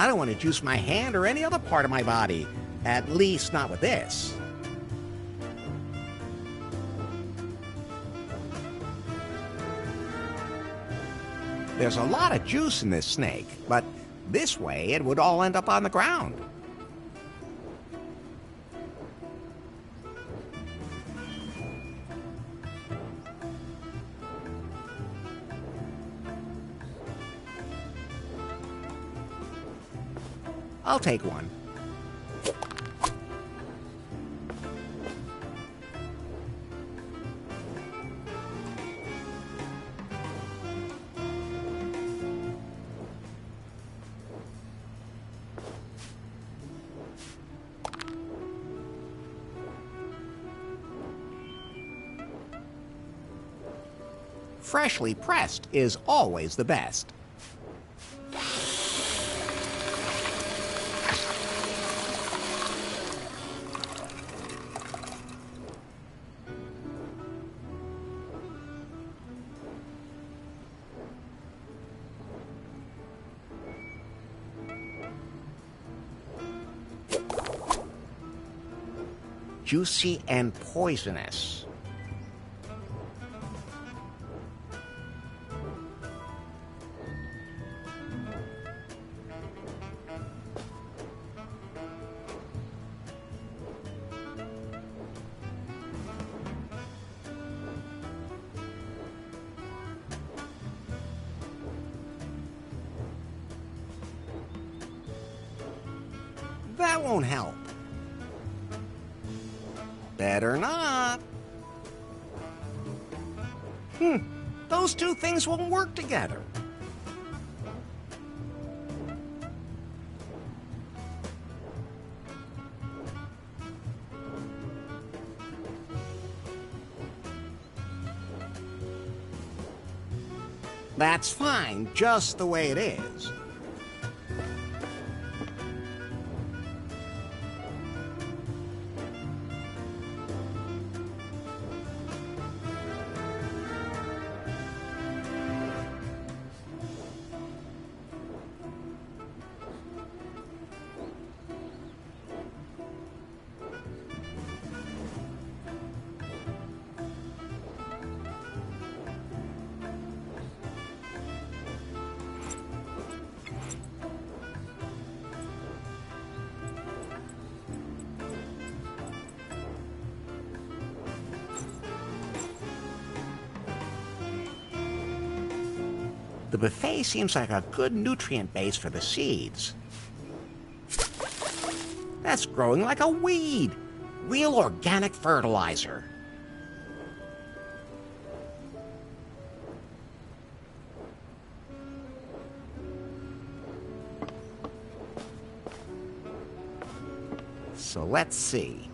Speaker 1: I don't want to juice my hand or any other part of my body. At least not with this. There's a lot of juice in this snake, but this way it would all end up on the ground. I'll take one. Freshly pressed is always the best. Juicy and poisonous. That won't help. Better not. Those two things won't work together. That's fine, just the way it is. The buffet seems like a good nutrient base for the seeds. That's growing like a weed. Real organic fertilizer. So let's see.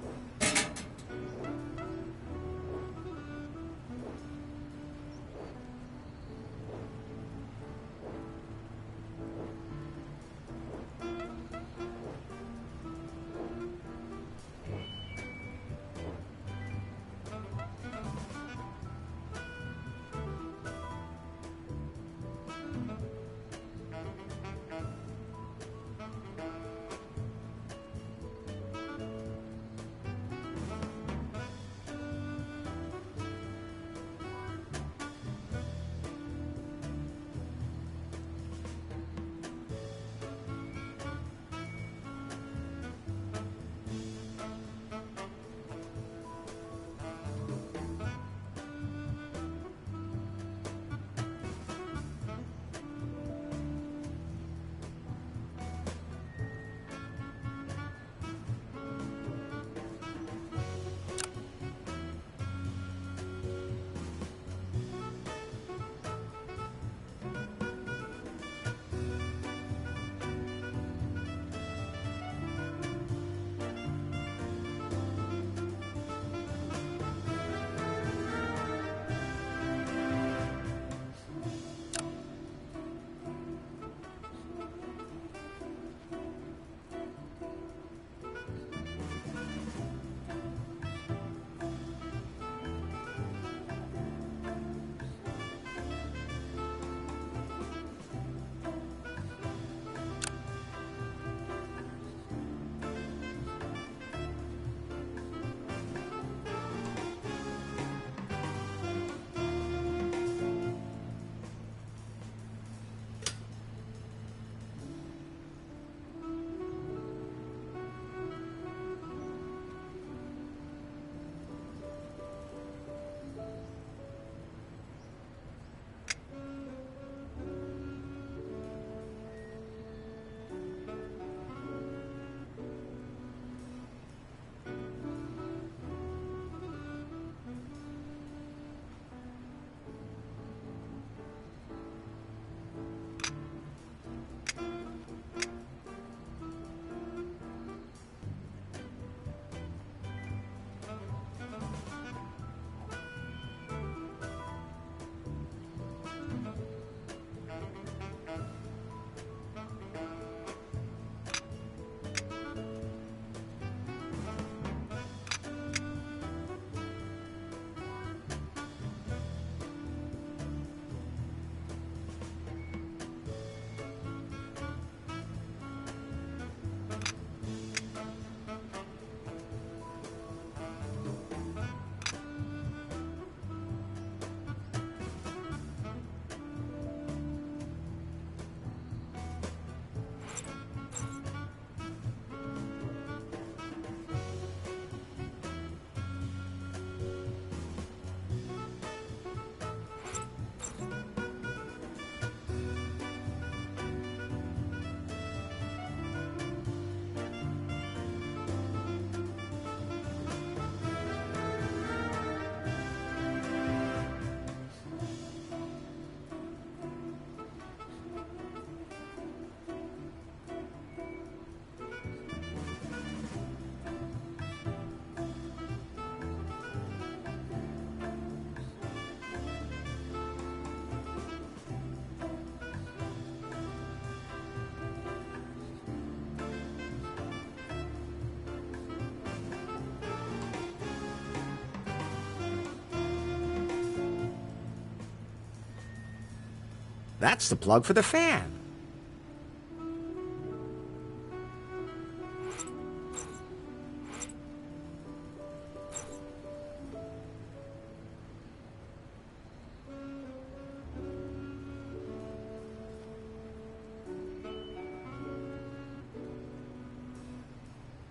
Speaker 1: That's the plug for the fan.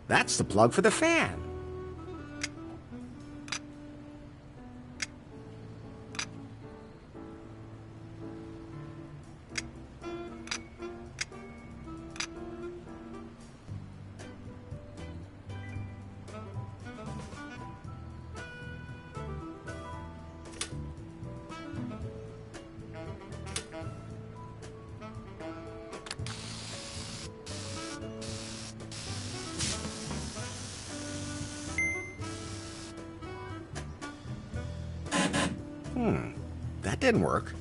Speaker 1: That's the plug for the fan. That didn't work.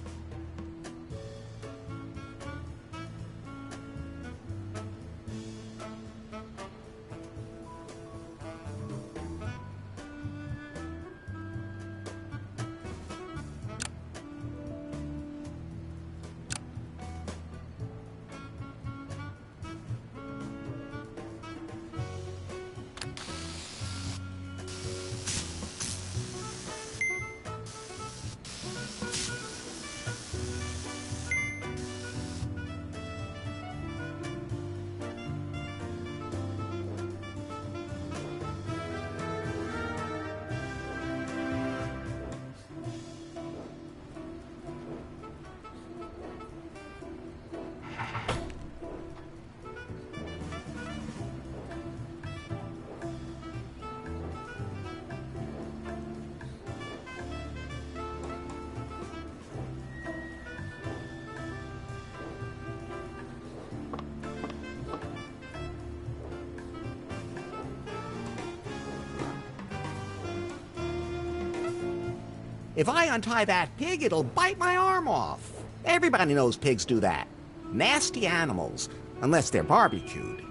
Speaker 1: If I untie that pig, it'll bite my arm off. Everybody knows pigs do that. Nasty animals, unless they're barbecued.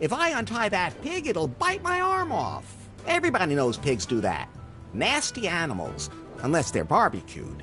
Speaker 1: If I untie that pig, it'll bite my arm off. Everybody knows pigs do that. Nasty animals, unless they're barbecued.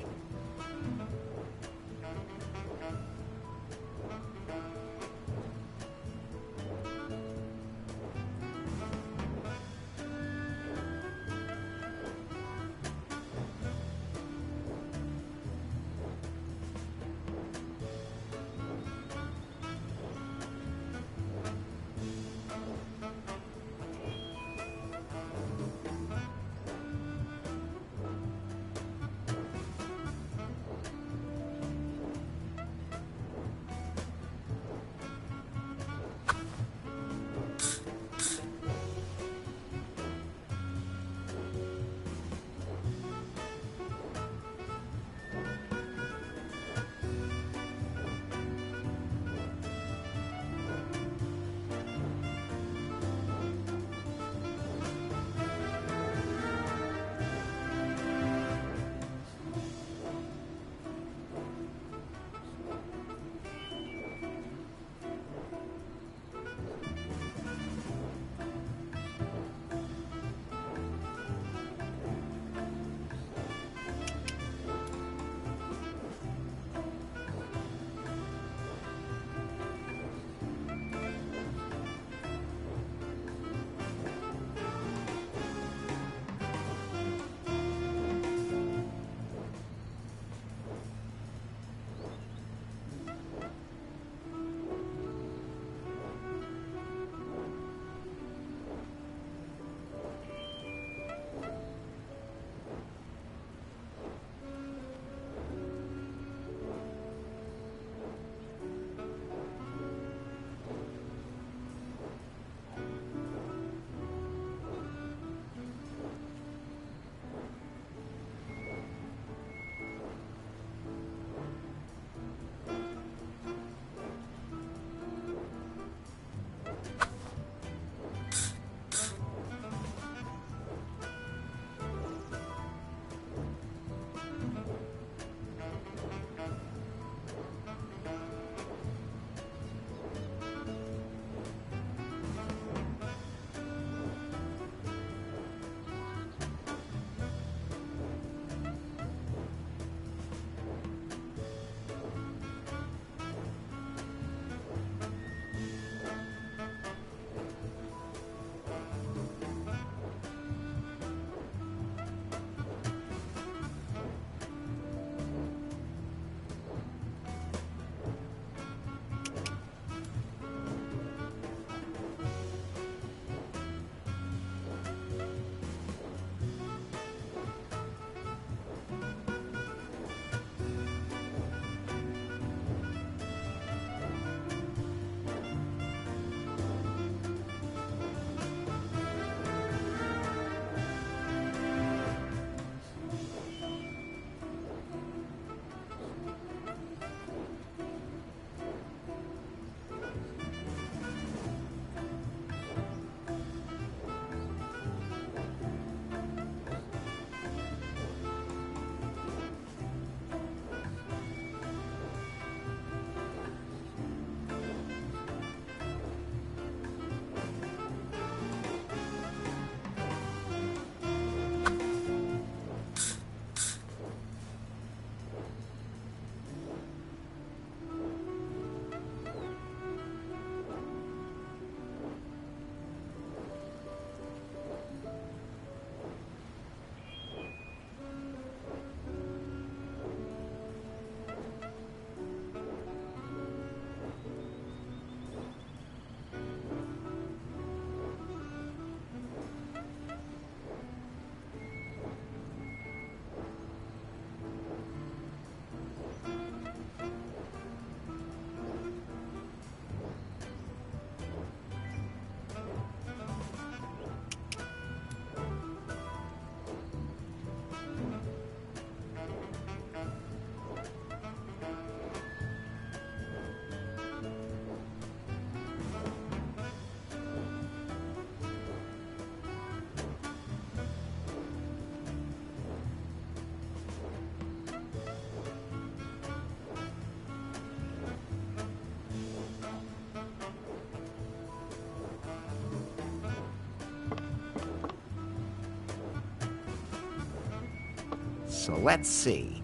Speaker 1: So let's see.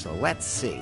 Speaker 1: So let's see.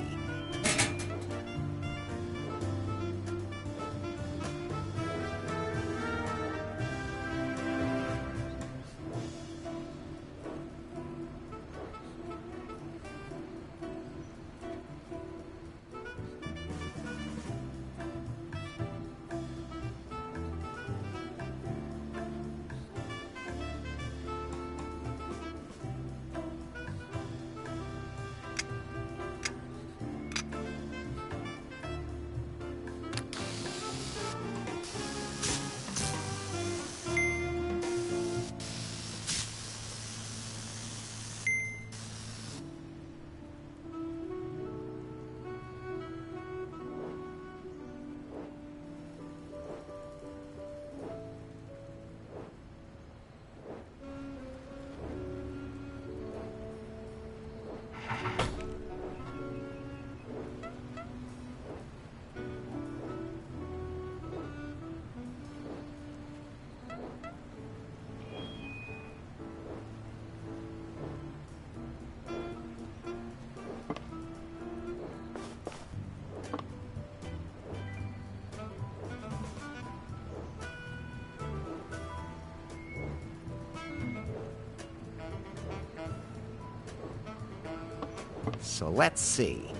Speaker 1: So let's see.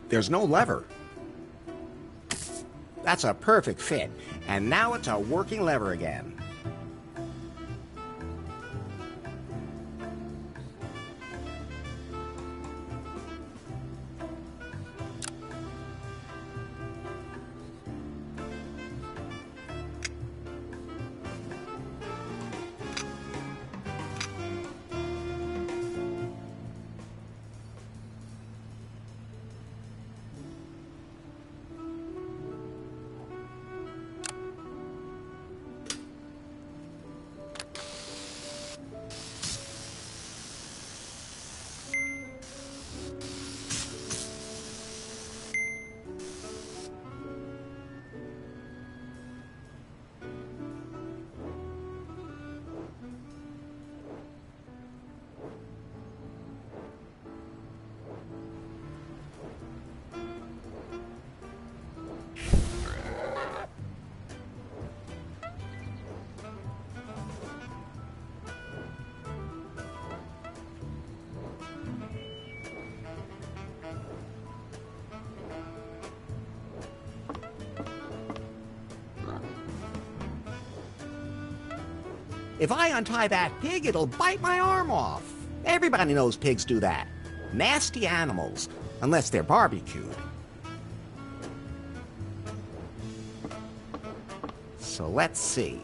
Speaker 1: There's no lever. That's a perfect fit. And now it's a working lever again. If I untie that pig, it'll bite my arm off. Everybody knows pigs do that. Nasty animals, unless they're barbecued. So let's see.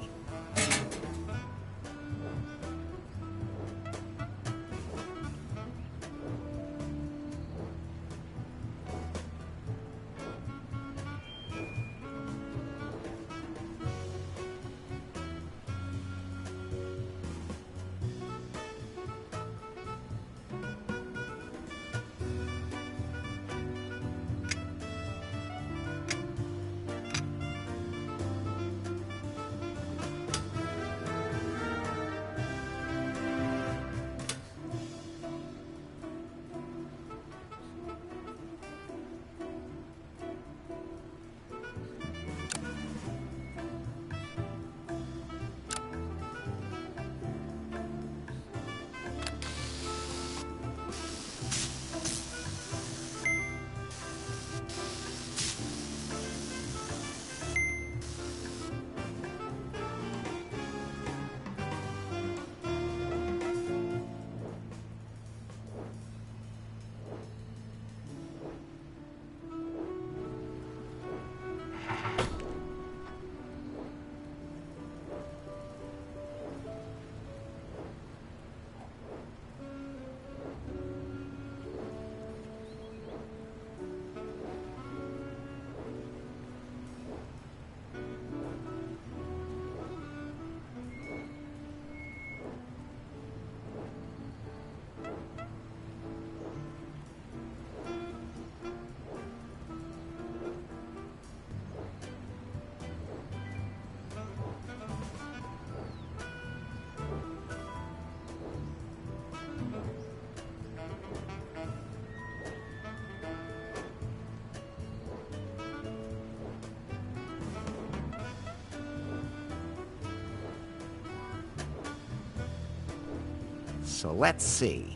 Speaker 1: So let's see.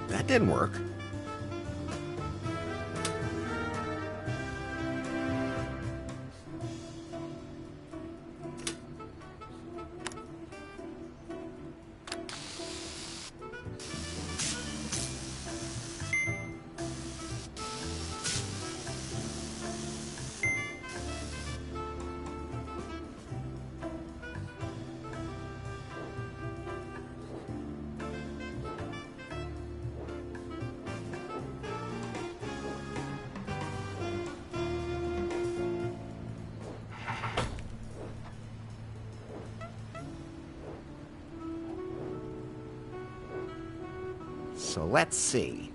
Speaker 1: That didn't work. So let's see.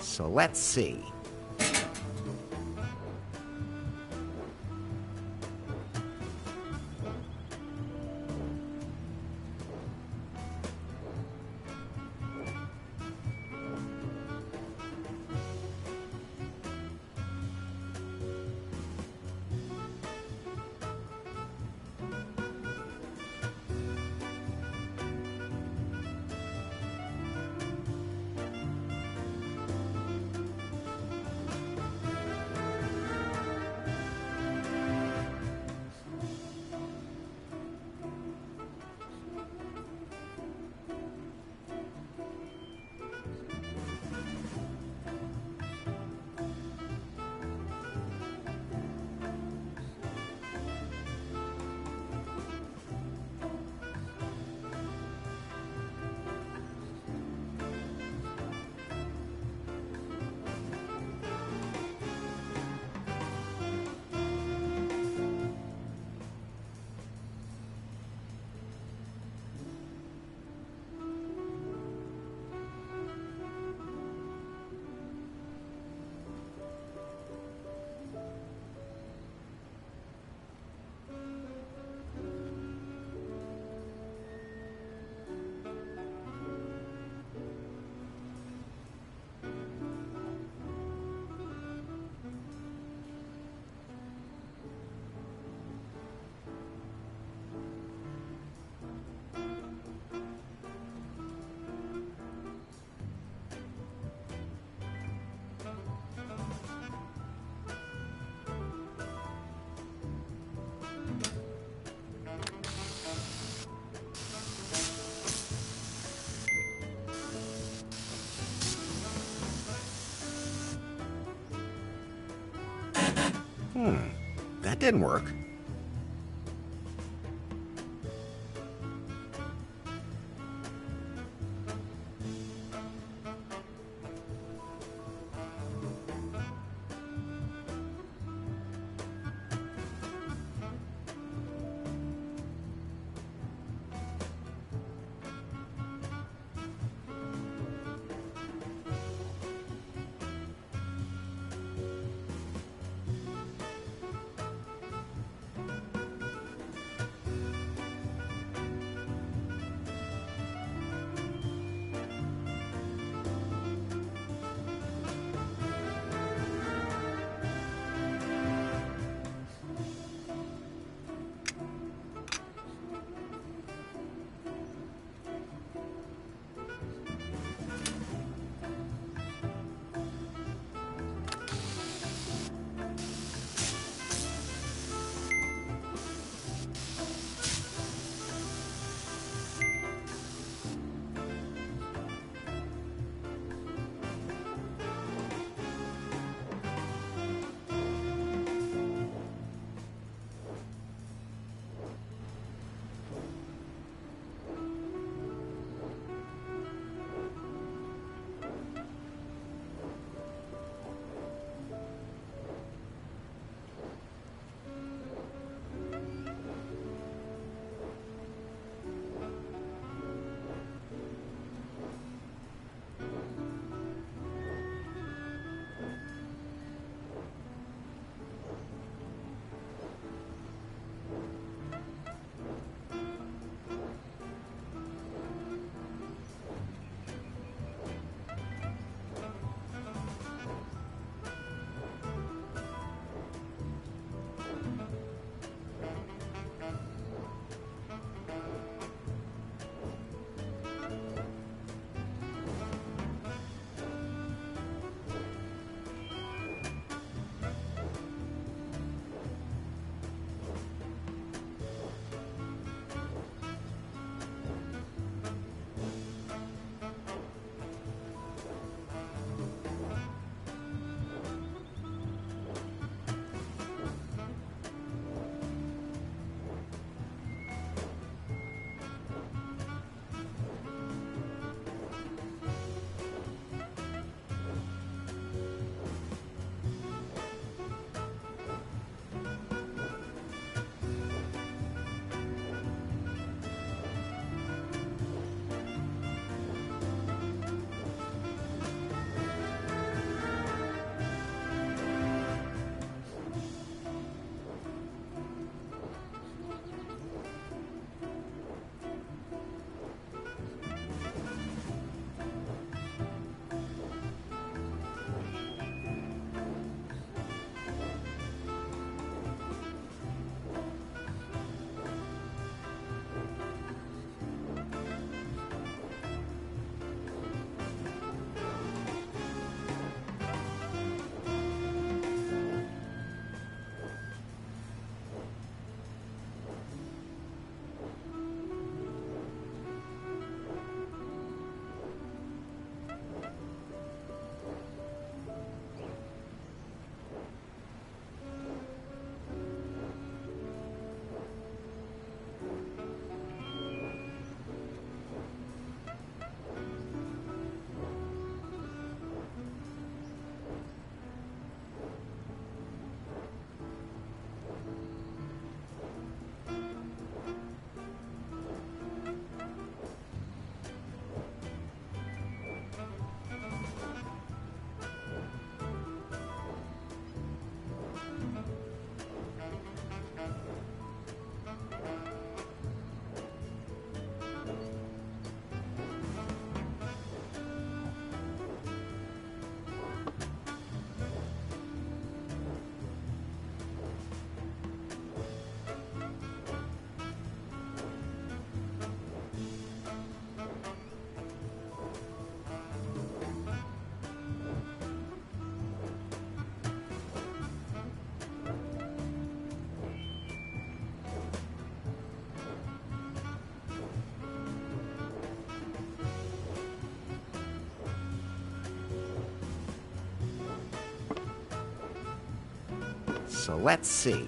Speaker 1: So let's see. That didn't work. So let's see.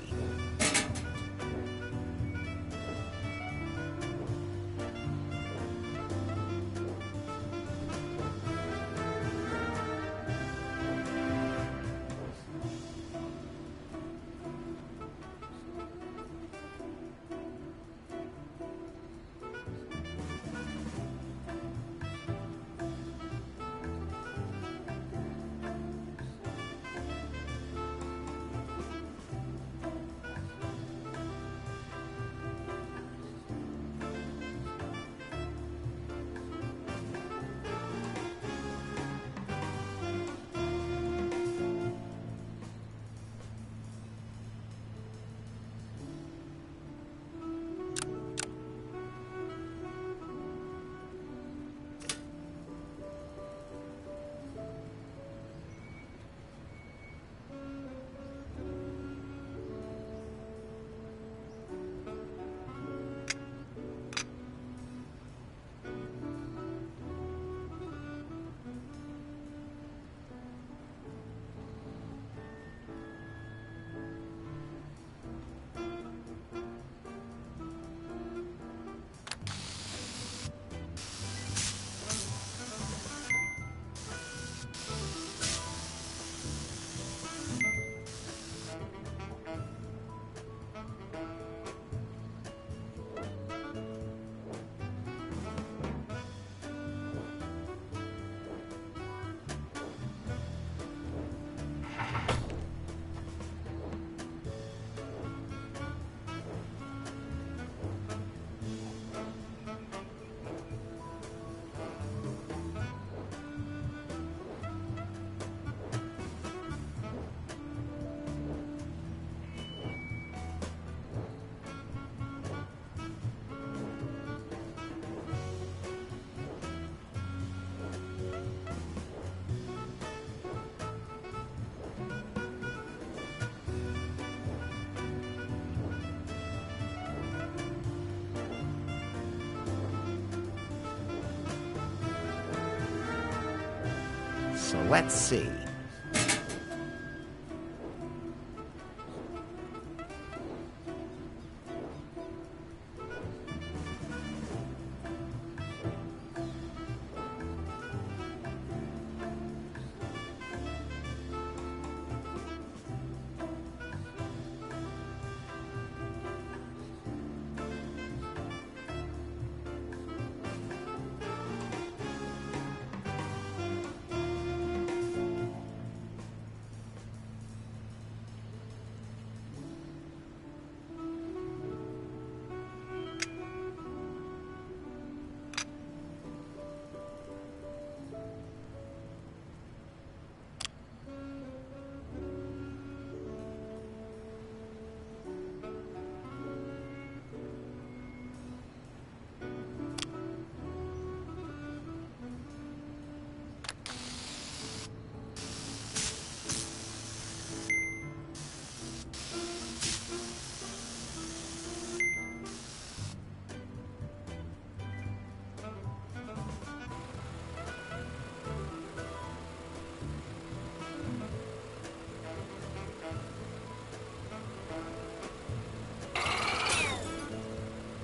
Speaker 1: So let's see.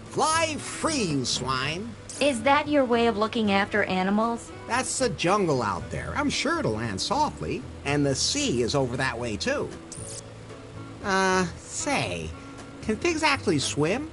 Speaker 1: Fly free, you swine.
Speaker 2: Is that your way of looking after animals?
Speaker 1: That's the jungle out there. I'm sure it'll land softly. And the sea is over that way, too. Say, can pigs actually swim?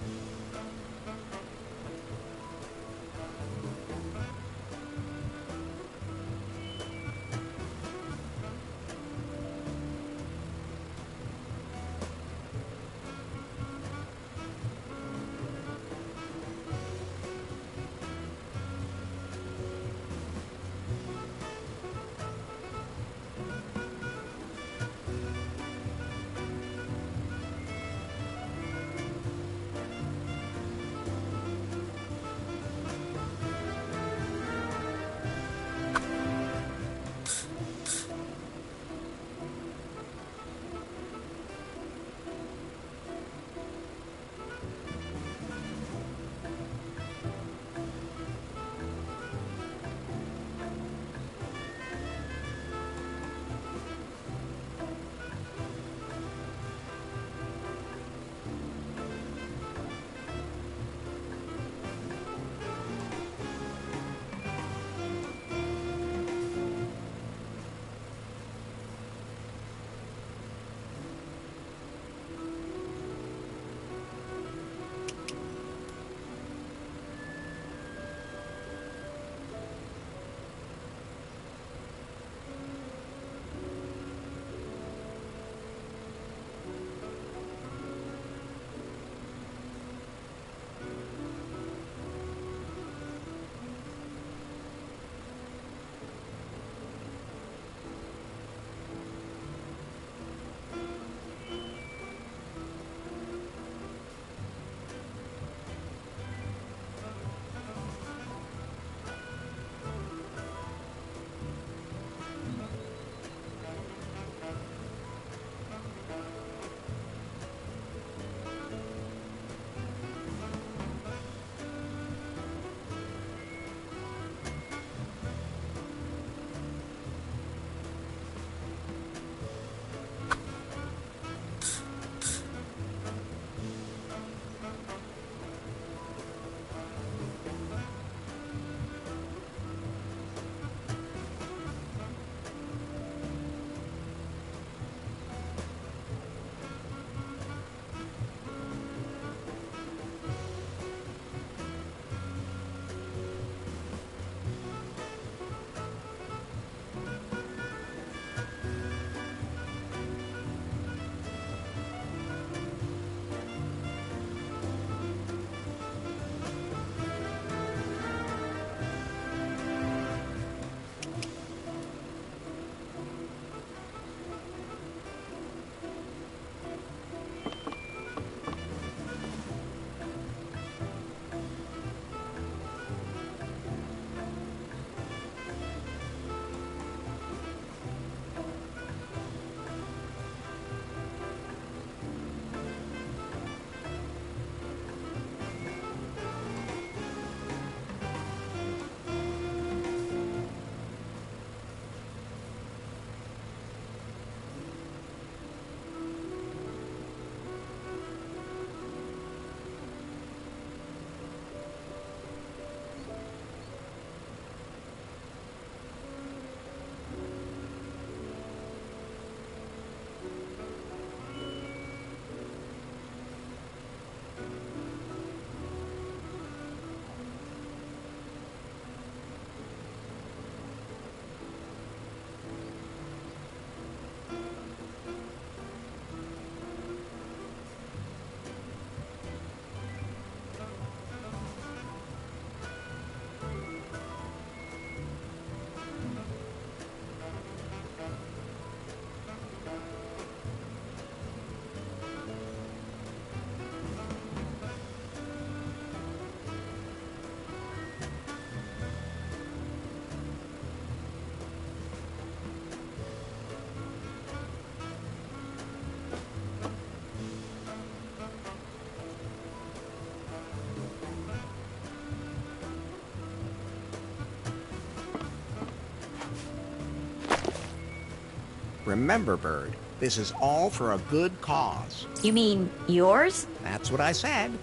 Speaker 1: Remember, Bird, this is all for a good cause.
Speaker 2: You mean yours?
Speaker 1: That's what I said.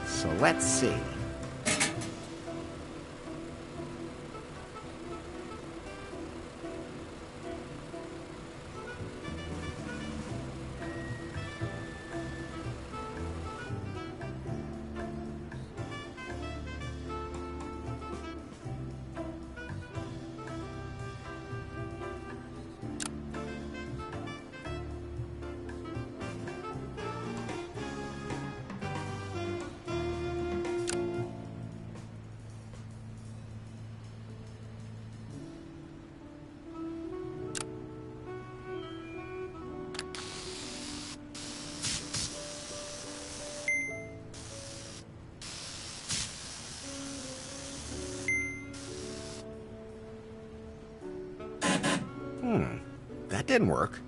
Speaker 1: So let's see. That didn't work.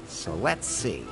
Speaker 1: So let's see.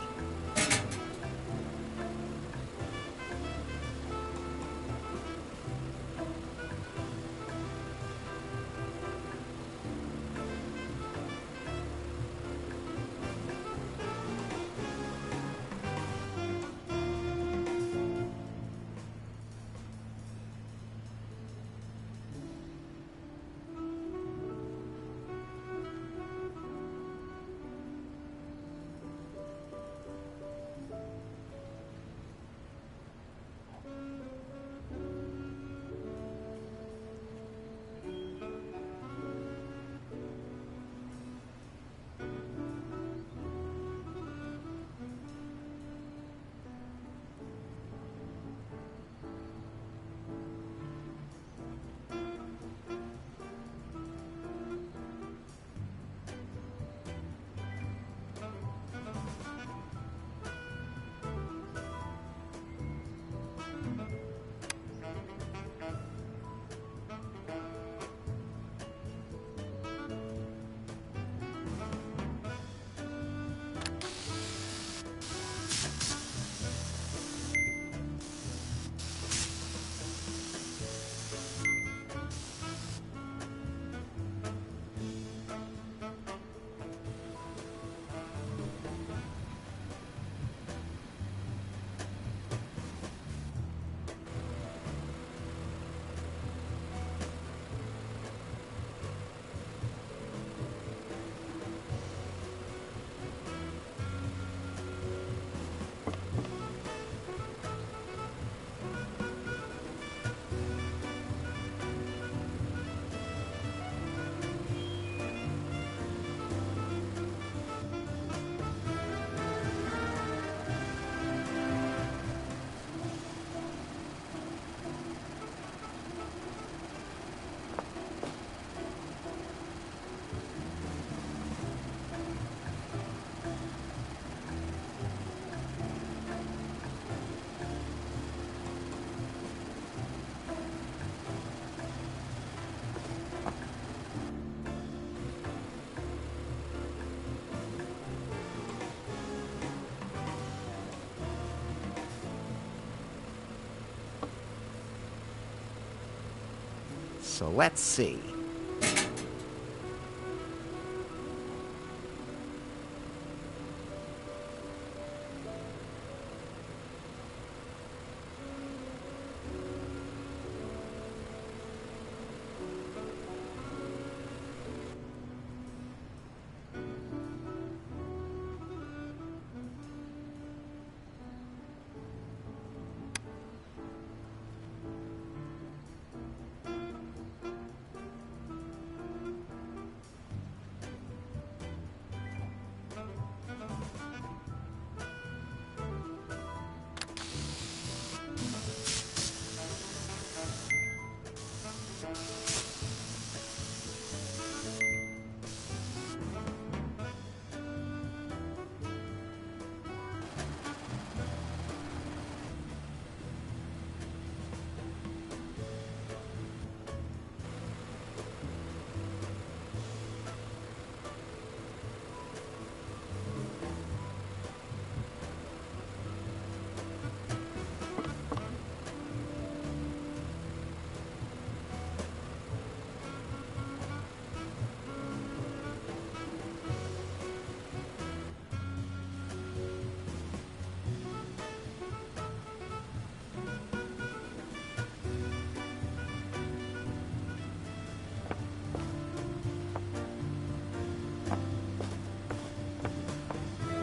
Speaker 1: So let's see.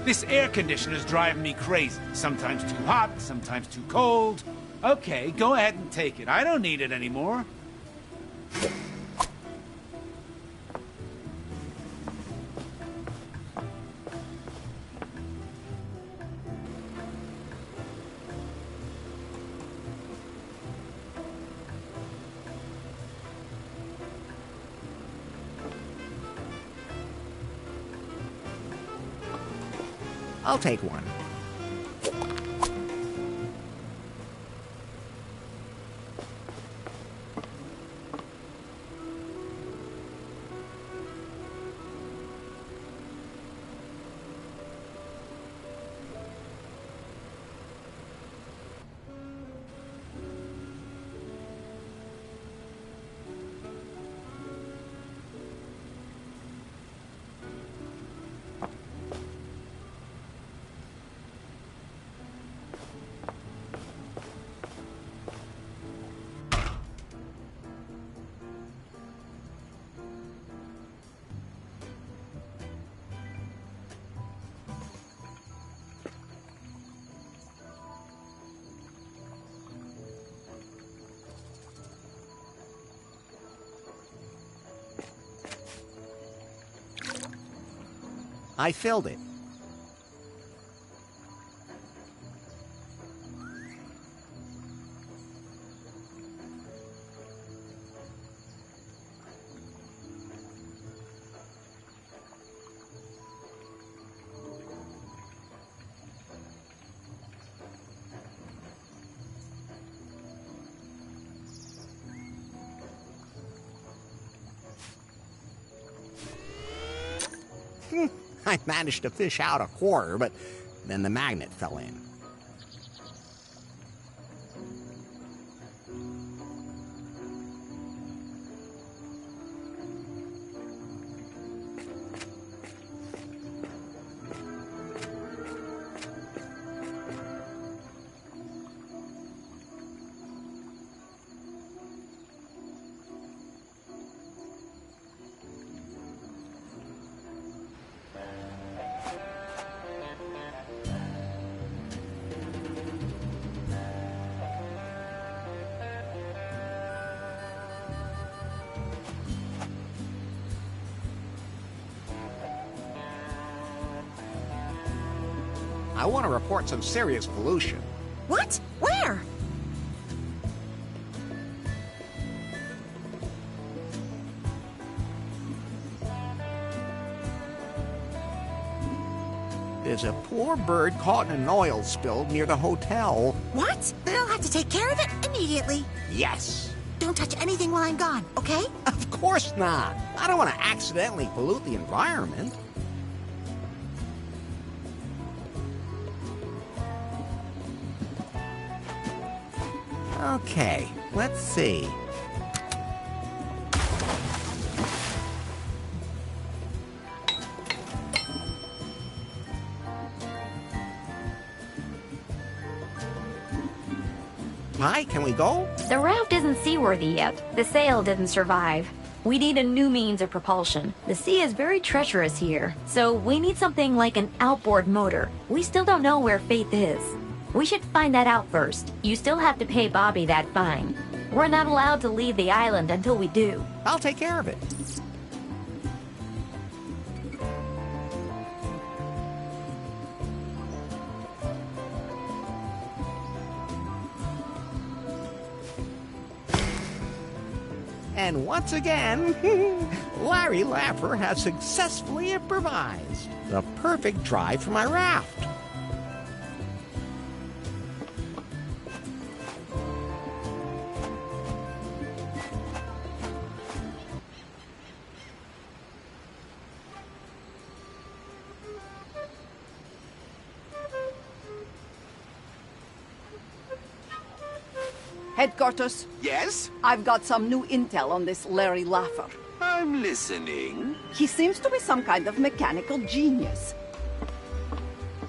Speaker 4: This air conditioner's driving me crazy. Sometimes too hot, sometimes too cold. Okay, go ahead and take it. I don't need it anymore.
Speaker 1: I'll take one. I filled it. I managed to fish out a quarter, but then the magnet fell in. I want to report some serious pollution.
Speaker 7: What? Where?
Speaker 1: There's a poor bird caught in an oil spill near the hotel.
Speaker 7: What? Then I'll have to take care of it immediately.
Speaker 1: Yes.
Speaker 7: Don't touch anything while I'm gone, okay?
Speaker 1: Of course not. I don't want to accidentally pollute the environment. Okay, let's see. Hi, can we go?
Speaker 2: The raft isn't seaworthy yet. The sail didn't survive. We need a new means of propulsion. The sea is very treacherous here, so we need something like an outboard motor. We still don't know where Faith is. We should find that out first. You still have to pay Bobby that fine. We're not allowed to leave the island until we do.
Speaker 1: I'll take care of it. And once again, Larry Laffer has successfully improvised the perfect drive for my raft.
Speaker 8: Headquarters,
Speaker 9: Yes?
Speaker 8: I've got some new intel on this Larry Laffer.
Speaker 9: I'm listening.
Speaker 8: He seems to be some kind of mechanical genius.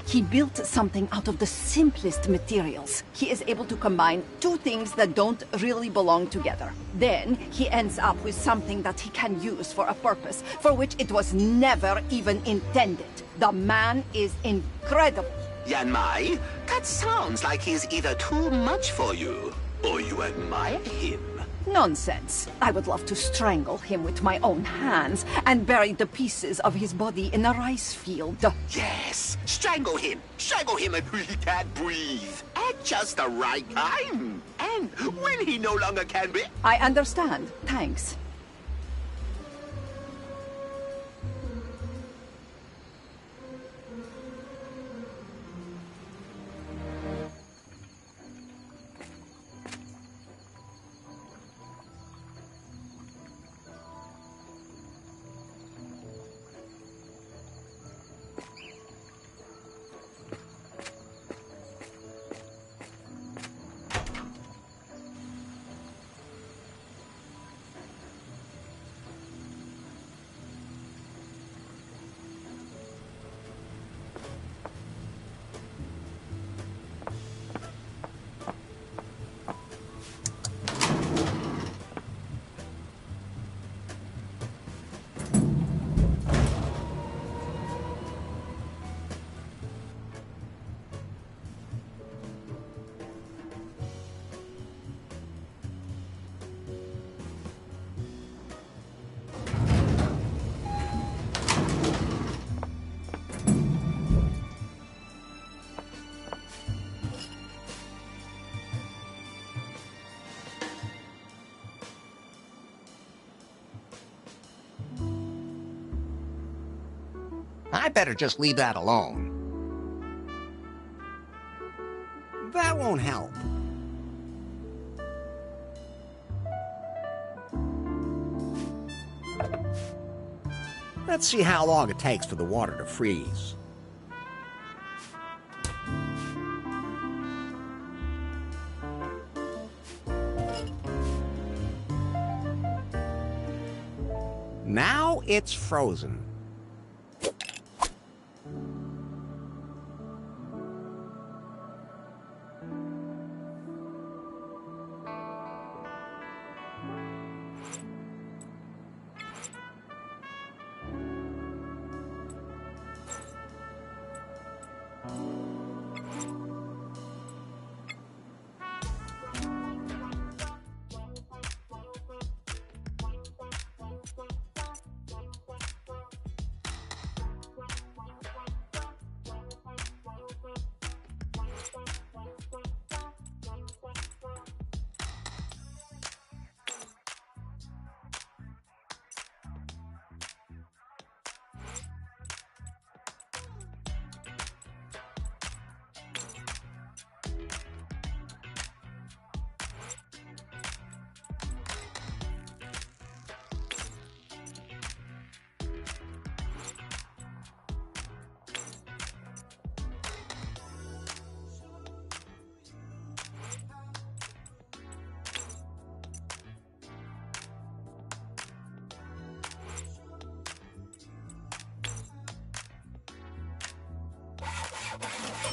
Speaker 8: He built something out of the simplest materials. He is able to combine two things that don't really belong together. Then he ends up with something that he can use for a purpose for which it was never even intended. The man is incredible.
Speaker 9: Yan Mai, that sounds like he's either too much for you, or you admire him.
Speaker 8: Nonsense. I would love to strangle him with my own hands and bury the pieces of his body in a rice field.
Speaker 9: Yes, strangle him. Strangle him until he can't breathe. At just the right time. And when he no longer can be...
Speaker 8: I understand. Thanks.
Speaker 1: I better just leave that alone. That won't help. Let's see how long it takes for the water to freeze. Now it's frozen.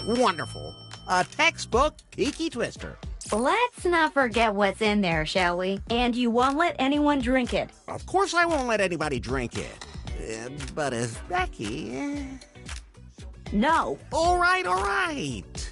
Speaker 1: Wonderful. A textbook Peaky Twister.
Speaker 2: Let's not forget what's in there, shall we? And you won't let anyone drink it.
Speaker 1: Of course I won't let anybody drink it. But if Becky...
Speaker 2: No.
Speaker 1: All right, all right.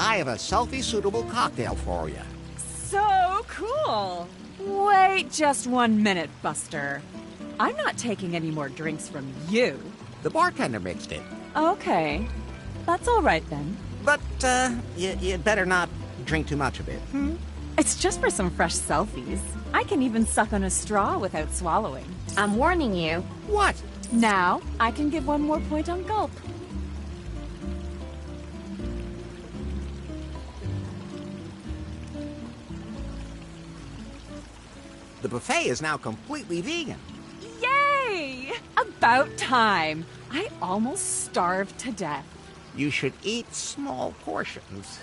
Speaker 1: I have a selfie-suitable cocktail for you.
Speaker 5: So cool! Wait just 1 minute, Buster. I'm not taking any more drinks from you.
Speaker 1: The bartender mixed it.
Speaker 5: Okay. That's all right then.
Speaker 1: But, you'd better not drink too much of it.
Speaker 5: It's just for some fresh selfies. I can even suck on a straw without swallowing.
Speaker 2: I'm warning you.
Speaker 1: What?
Speaker 5: Now, I can give 1 more point on gulp.
Speaker 1: The buffet is now completely vegan.
Speaker 5: Yay! About time. I almost starved to death.
Speaker 1: You should eat small portions.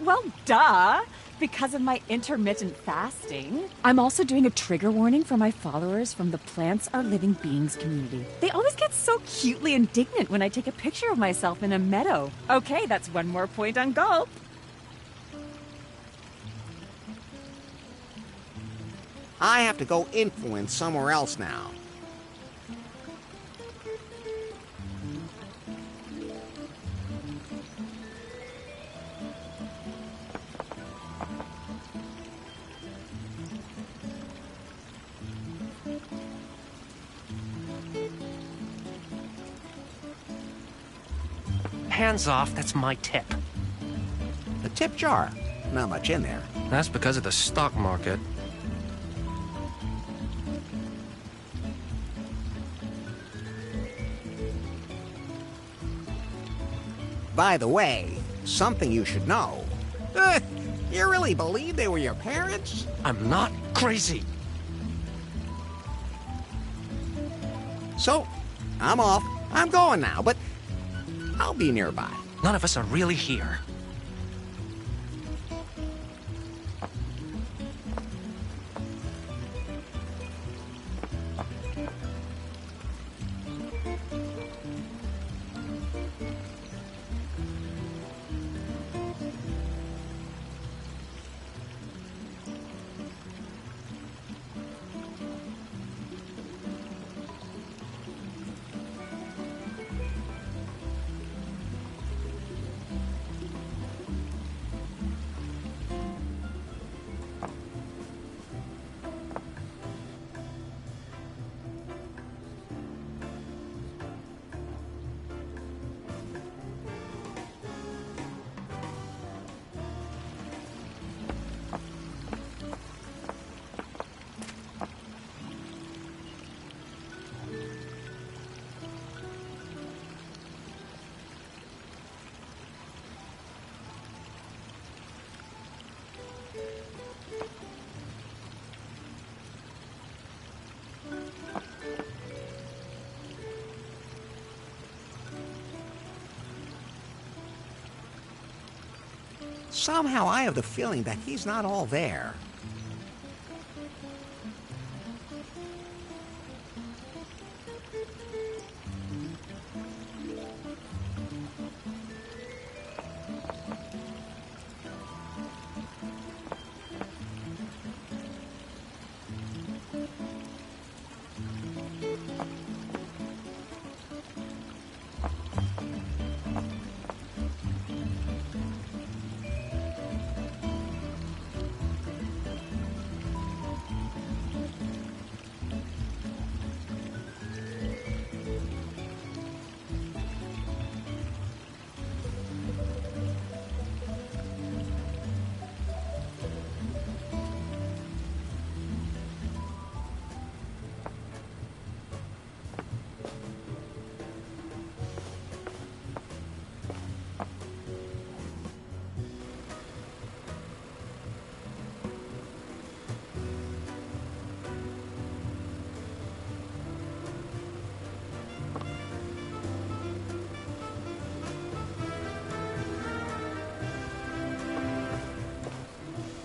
Speaker 5: Well, duh! Because of my intermittent fasting. I'm also doing a trigger warning for my followers from the Plants Are Living Beings community. They always get so cutely indignant when I take a picture of myself in a meadow. Okay, that's 1 more point on gulp.
Speaker 1: I have to go influence somewhere else now.
Speaker 3: Hands off, that's my tip.
Speaker 1: A tip jar. Not much in there.
Speaker 3: That's because of the stock market.
Speaker 1: By the way, something you should know. You really believe they were your parents?
Speaker 3: I'm not crazy.
Speaker 1: So, I'm off. I'm going now, but I'll be nearby.
Speaker 3: None of us are really here.
Speaker 1: Somehow I have the feeling that he's not all there.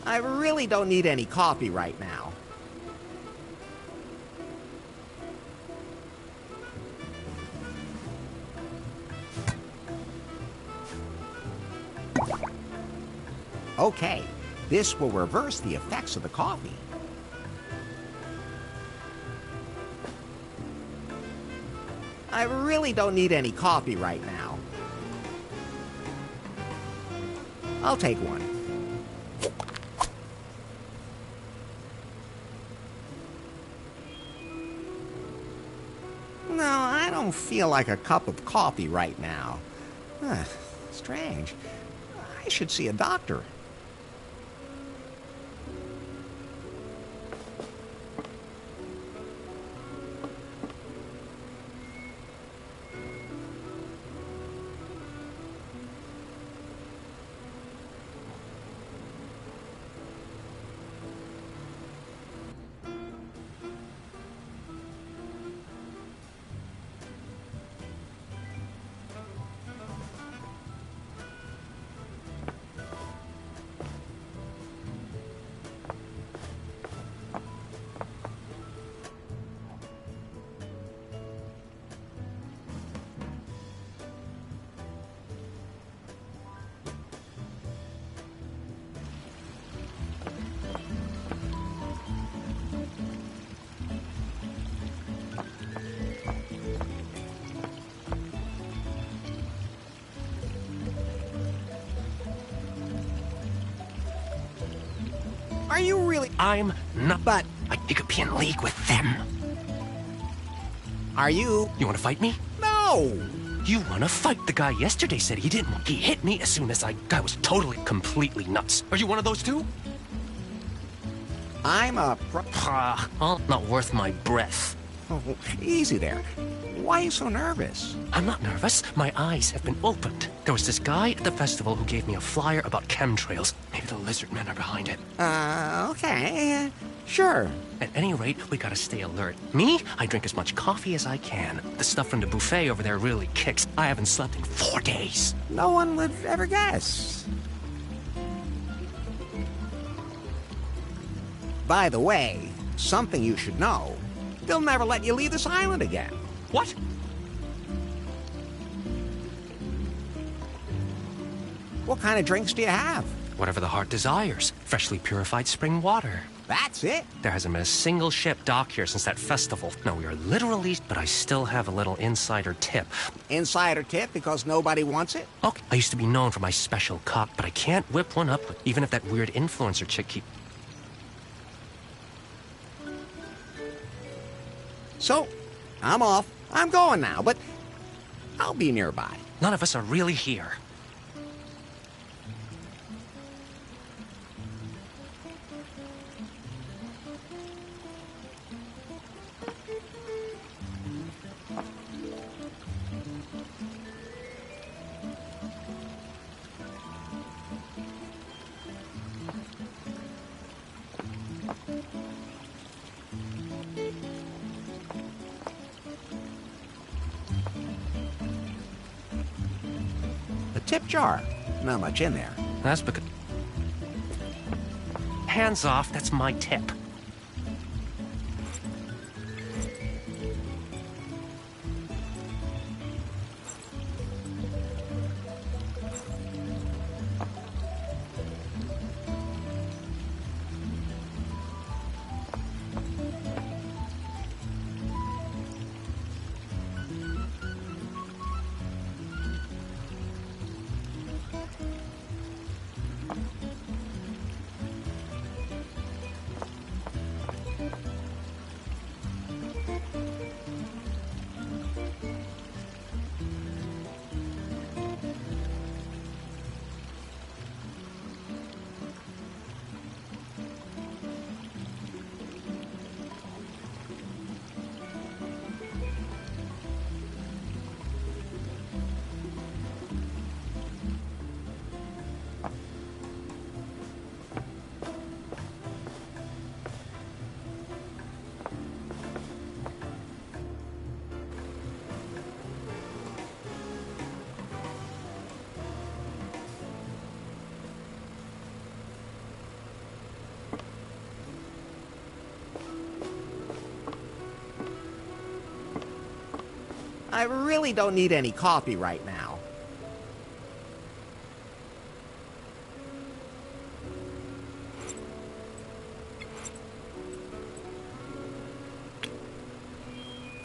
Speaker 1: I really don't need any coffee right now. Okay, this will reverse the effects of the coffee. I really don't need any coffee right now. I'll take one. No, I don't feel like a cup of coffee right now. Strange. I should see a doctor. Are you really?
Speaker 3: I'm not.
Speaker 1: But
Speaker 3: I could be in league with them.
Speaker 1: are you?
Speaker 3: You want to fight me?
Speaker 1: No!
Speaker 3: You want to fight? The guy yesterday said he didn't. He hit me as soon as I was totally, completely nuts. Are you one of those two?
Speaker 1: I'm a
Speaker 3: Not worth my breath.
Speaker 1: Oh, easy there. Why are you so nervous?
Speaker 3: I'm not nervous. My eyes have been opened. There was this guy at the festival who gave me a flyer about chemtrails. Maybe the lizard men are behind it.
Speaker 1: Okay. Sure.
Speaker 3: At any rate, we gotta stay alert. Me? I drink as much coffee as I can. The stuff from the buffet over there really kicks. I haven't slept in 4 days.
Speaker 1: No one would ever guess. By the way, something you should know. They'll never let you leave this island again.
Speaker 3: What?
Speaker 1: What kind of drinks do you have?
Speaker 3: Whatever the heart desires. Freshly purified spring water.
Speaker 1: That's it?
Speaker 3: There hasn't been a single ship docked here since that festival. No, we are literally... But I still have a little insider tip.
Speaker 1: Insider tip because nobody wants it?
Speaker 3: Okay, I used to be known for my special cock, but I can't whip one up, even if that weird influencer chick keep...
Speaker 1: So, I'm off. I'm going now, but I'll be nearby.
Speaker 3: None of us are really here.
Speaker 1: Tip jar. Not much in there.
Speaker 3: That's because... Hands off, that's my tip.
Speaker 1: I really don't need any coffee right now.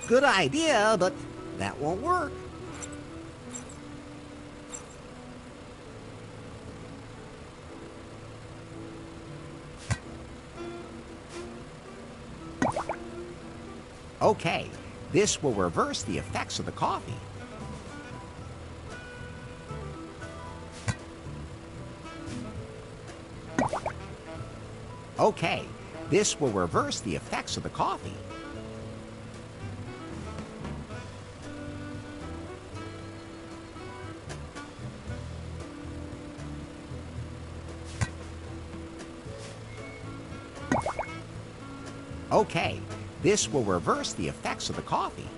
Speaker 1: Good idea, but that won't work. Okay, this will reverse the effects of the coffee. Okay, this will reverse the effects of the coffee. Okay, this will reverse the effects of the coffee.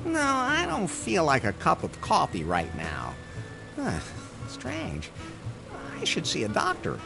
Speaker 1: No, I don't feel like a cup of coffee right now. Strange. I should see a doctor.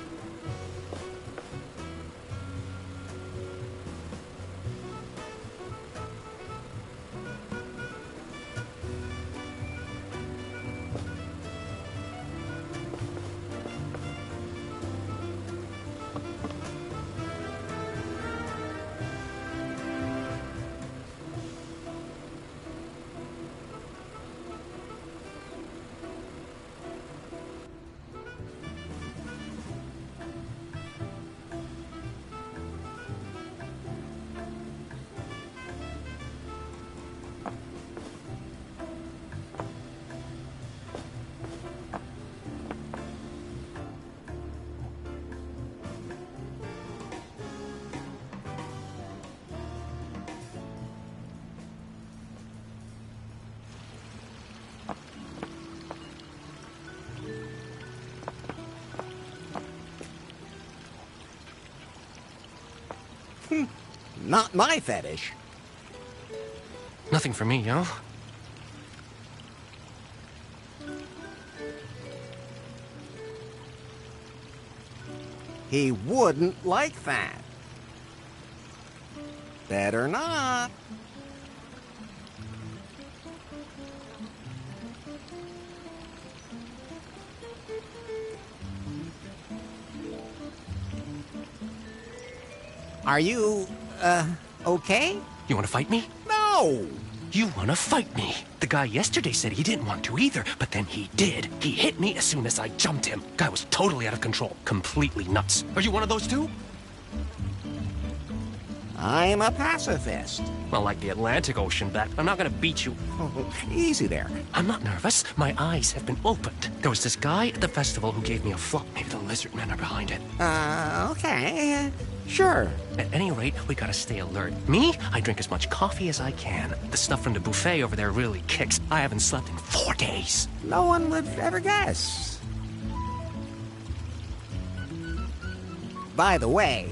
Speaker 1: Not my fetish.
Speaker 3: Nothing for me, yo.
Speaker 1: He wouldn't like that. Better not. Are you, okay?
Speaker 3: You want to fight me?
Speaker 1: No!
Speaker 3: You want to fight me? The guy yesterday said he didn't want to either, but then he did. He hit me as soon as I jumped him. Guy was totally out of control. Completely nuts. Are you one of those too?
Speaker 1: I'm a pacifist.
Speaker 3: Well, like the Atlantic Ocean bet. I'm not gonna beat you.
Speaker 1: Oh, easy there.
Speaker 3: I'm not nervous. My eyes have been opened. There was this guy at the festival who gave me a flop. Maybe the lizard men are behind it.
Speaker 1: Okay. Sure.
Speaker 3: At any rate, we gotta stay alert. Me, I drink as much coffee as I can. The stuff from the buffet over there really kicks. I haven't slept in 4 days.
Speaker 1: No one would ever guess. By the way,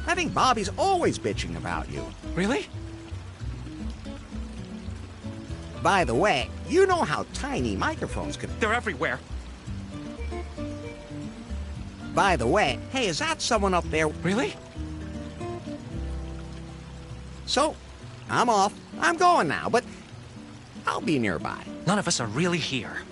Speaker 1: I think Bobby's always bitching about you.
Speaker 3: Really?
Speaker 1: By the way, you know how tiny microphones can...
Speaker 3: They're everywhere.
Speaker 1: By the way, hey, is that someone up there?
Speaker 3: Really?
Speaker 1: So, I'm off. I'm going now, but I'll be nearby.
Speaker 3: None of us are really here.